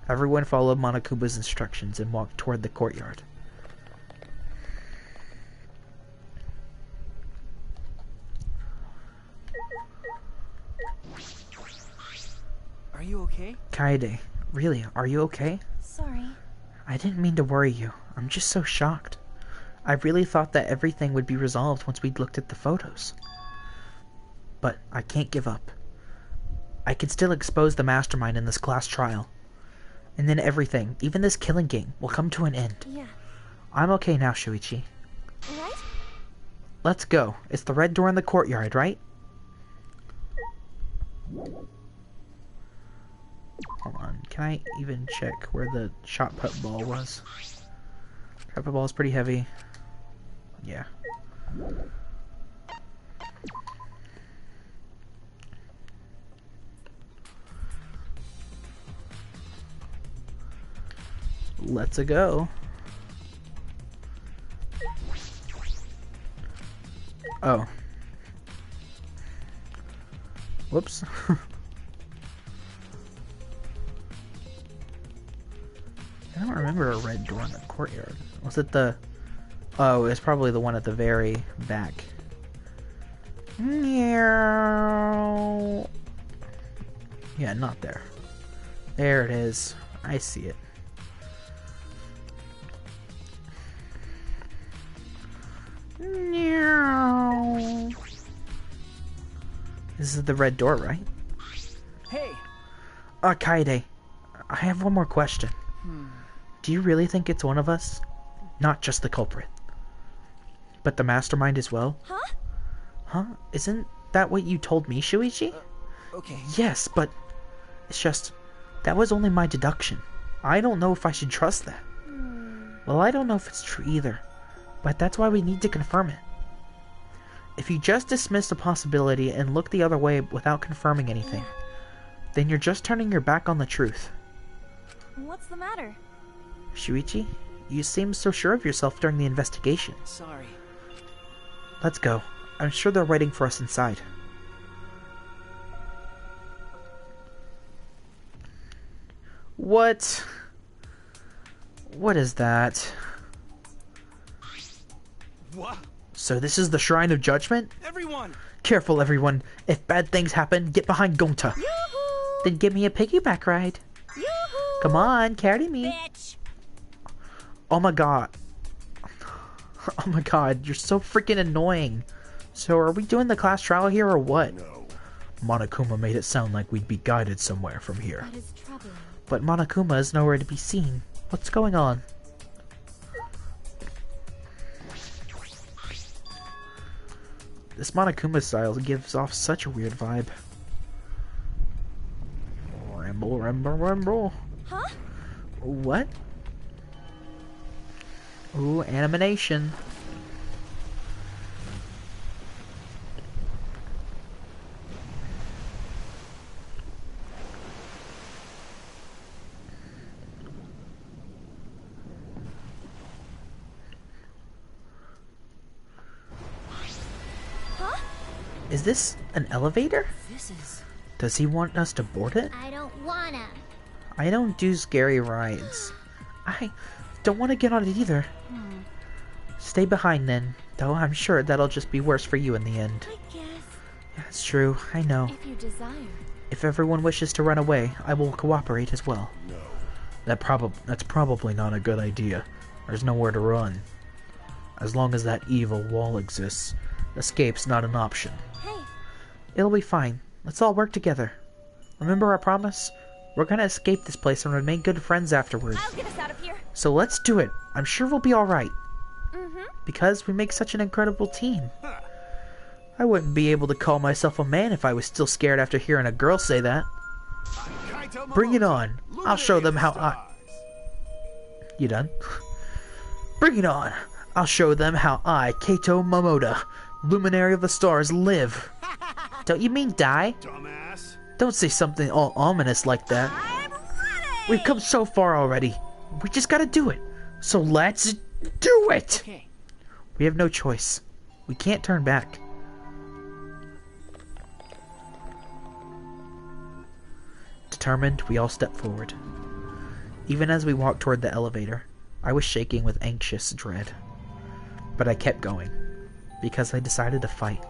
Everyone followed Monokuma's instructions and walked toward the courtyard. Are you okay? Kaede, really, are you okay? Sorry. I didn't mean to worry you. I'm just so shocked. I really thought that everything would be resolved once we'd looked at the photos. But I can't give up. I can still expose the mastermind in this class trial. And then everything, even this killing game, will come to an end. Yeah. I'm okay now, Shuichi. Right? Let's go. It's the red door in the courtyard, right? Hold on. Can I even check where the shot put ball was? Shot put ball is pretty heavy. Yeah. Let's a go. Oh. Whoops. I don't remember a red door in the courtyard. Was it the... Oh, it's probably the one at the very back. Meow. Yeah, not there. There it is. I see it. Meow. This is the red door, right? Hey! Kaede, I have one more question. Do you really think it's one of us? Not just the culprit, but the mastermind as well? Huh? Huh? Isn't that what you told me, Shuichi? Okay. Yes, but it's just... that was only my deduction. I don't know if I should trust that. Well, I don't know if it's true either, but that's why we need to confirm it. If you just dismiss a possibility and look the other way without confirming anything, then you're just turning your back on the truth. What's the matter? Shuichi, you seemed so sure of yourself during the investigation. Sorry. Let's go. I'm sure they're waiting for us inside. What? What is that? What? So this is the Shrine of Judgment? Everyone! Careful, everyone. If bad things happen, get behind Gonta. Yoo-hoo! Then give me a piggyback ride. Yoo-hoo! Come on, carry me. Bitch! Oh my god. Oh my god, you're so freaking annoying. So are we doing the class trial here or what? No. Monokuma made it sound like we'd be guided somewhere from here. That is troubling. But Monokuma is nowhere to be seen. What's going on? This Monokuma style gives off such a weird vibe. Ramble, ramble, ramble. Huh? What? Ooh, animation. Is this an elevator? This is... Does he want us to board it? I don't wanna. I don't do scary rides. I don't want to get on it either. Stay behind then, though I'm sure that'll just be worse for you in the end. I guess. That's true, I know. If you desire. If everyone wishes to run away, I will cooperate as well. No. That's probably not a good idea. There's nowhere to run. As long as that evil wall exists, escape's not an option. Hey, It'll be fine. Let's all work together. Remember our promise? We're gonna escape this place and remain good friends afterwards. I'll get us out of here. So let's do it. I'm sure we'll be alright. Mm-hmm. Because we make such an incredible team. I wouldn't be able to call myself a man if I was still scared after hearing a girl say that. Bring it on. I'll show them how You done? Bring it on. I'll show them how I, Kaito Momoda, luminary of the stars, live. Don't you mean die? Dumbass. Don't say something all ominous like that. I'm ready. We've come so far already. We just gotta do it. So let's do it! Okay. We have no choice. We can't turn back. Determined, we all step forward. Even as we walked toward the elevator, I was shaking with anxious dread. But I kept going, because I decided to fight.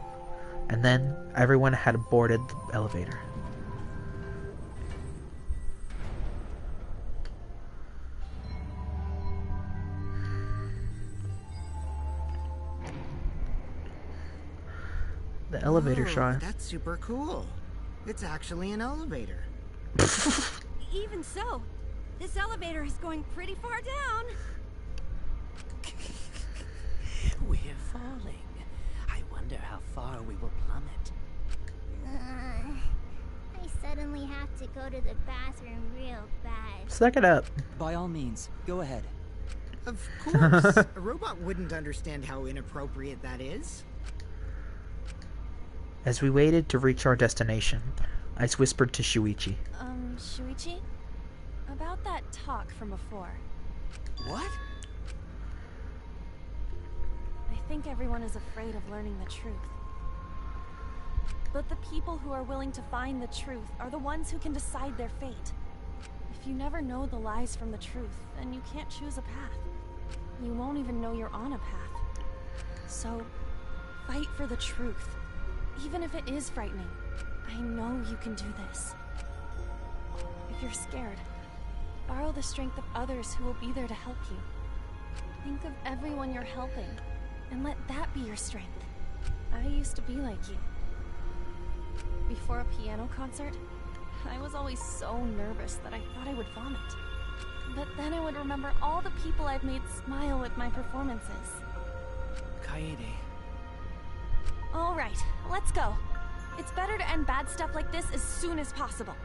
And then, everyone had boarded the elevator. The elevator Whoa, shot. That's super cool. It's actually an elevator. Even so, this elevator is going pretty far down. We're falling. I wonder how far we will plummet. I suddenly have to go to the bathroom real bad. Suck it up. By all means, go ahead. Of course. A robot wouldn't understand how inappropriate that is. As we waited to reach our destination, I whispered to Shuichi. Shuichi? About that talk from before. What? I think everyone is afraid of learning the truth. But the people who are willing to find the truth are the ones who can decide their fate. If you never know the lies from the truth, then you can't choose a path. You won't even know you're on a path. So, fight for the truth. Even if it is frightening, I know you can do this. If you're scared, borrow the strength of others who will be there to help you. Think of everyone you're helping, and let that be your strength. I used to be like you. Before a piano concert, I was always so nervous that I thought I would vomit. But then I would remember all the people I've made smile at my performances. Kaede. All right, let's go. It's better to end bad stuff like this as soon as possible.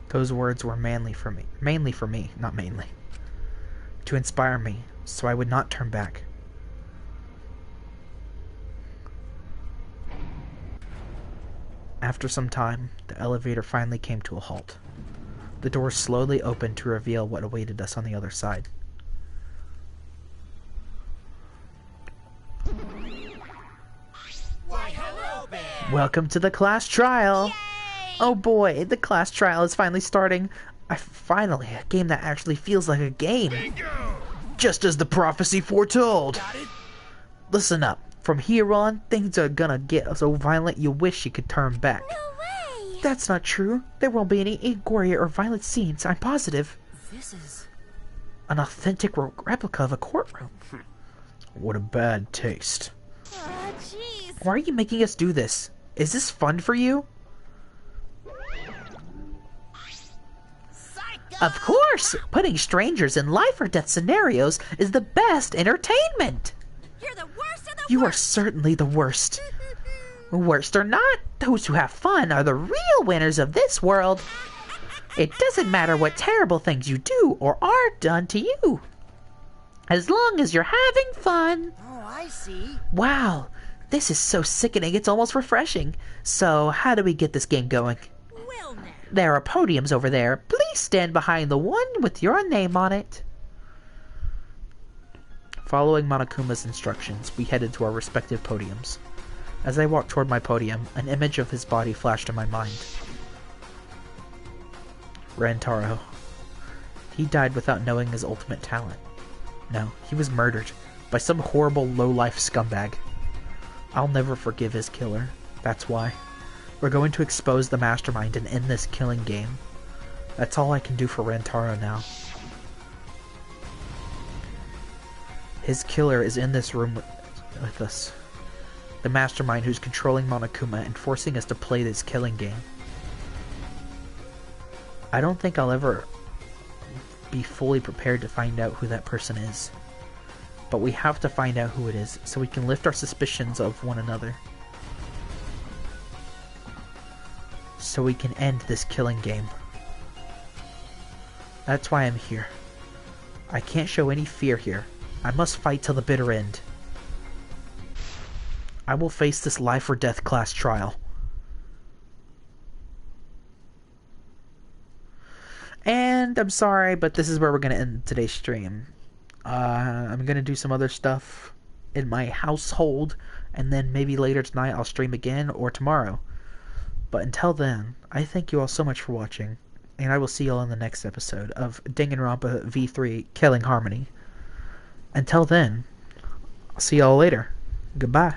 Those words were mainly for me, not mainly. To inspire me, so I would not turn back. After some time, the elevator finally came to a halt. The door slowly opened to reveal what awaited us on the other side. Why, hello there! Welcome to the class trial! Oh boy, the class trial is finally starting. Finally, a game that actually feels like a game. Bingo! Just as the prophecy foretold. Got it? Listen up. From here on, things are gonna get so violent you wish you could turn back. No way! That's not true. There won't be any gory or violent scenes, I'm positive. This is... An authentic replica of a courtroom. What a bad taste. Oh, jeez. Why are you making us do this? Is this fun for you? Psycho! Of course! Putting strangers in life or death scenarios is the best entertainment! You're the worst of the You are worst. certainly the worst. Worst or not, those who have fun are the real winners of this world. It doesn't matter what terrible things you do or are done to you. As long as you're having fun. Oh, I see. Wow, this is so sickening it's almost refreshing. So, how do we get this game going? Well, now. There are podiums over there. Please stand behind the one with your name on it. Following Monokuma's instructions, we headed to our respective podiums. As I walked toward my podium, an image of his body flashed in my mind. Rantaro. He died without knowing his ultimate talent. No, he was murdered by some horrible low-life scumbag. I'll never forgive his killer. That's why. We're going to expose the mastermind and end this killing game. That's all I can do for Rantaro now. His killer is in this room with us. The mastermind who's controlling Monokuma and forcing us to play this killing game. I don't think I'll ever be fully prepared to find out who that person is. But we have to find out who it is so we can lift our suspicions of one another. So we can end this killing game. That's why I'm here. I can't show any fear here. I must fight till the bitter end. I will face this life or death class trial. And I'm sorry, but this is where we're going to end today's stream. I'm going to do some other stuff in my household, and then maybe later tonight I'll stream again, or tomorrow. But until then, I thank you all so much for watching, and I will see you all in the next episode of Danganronpa V3 Killing Harmony. Until then, I'll see you all later. Goodbye.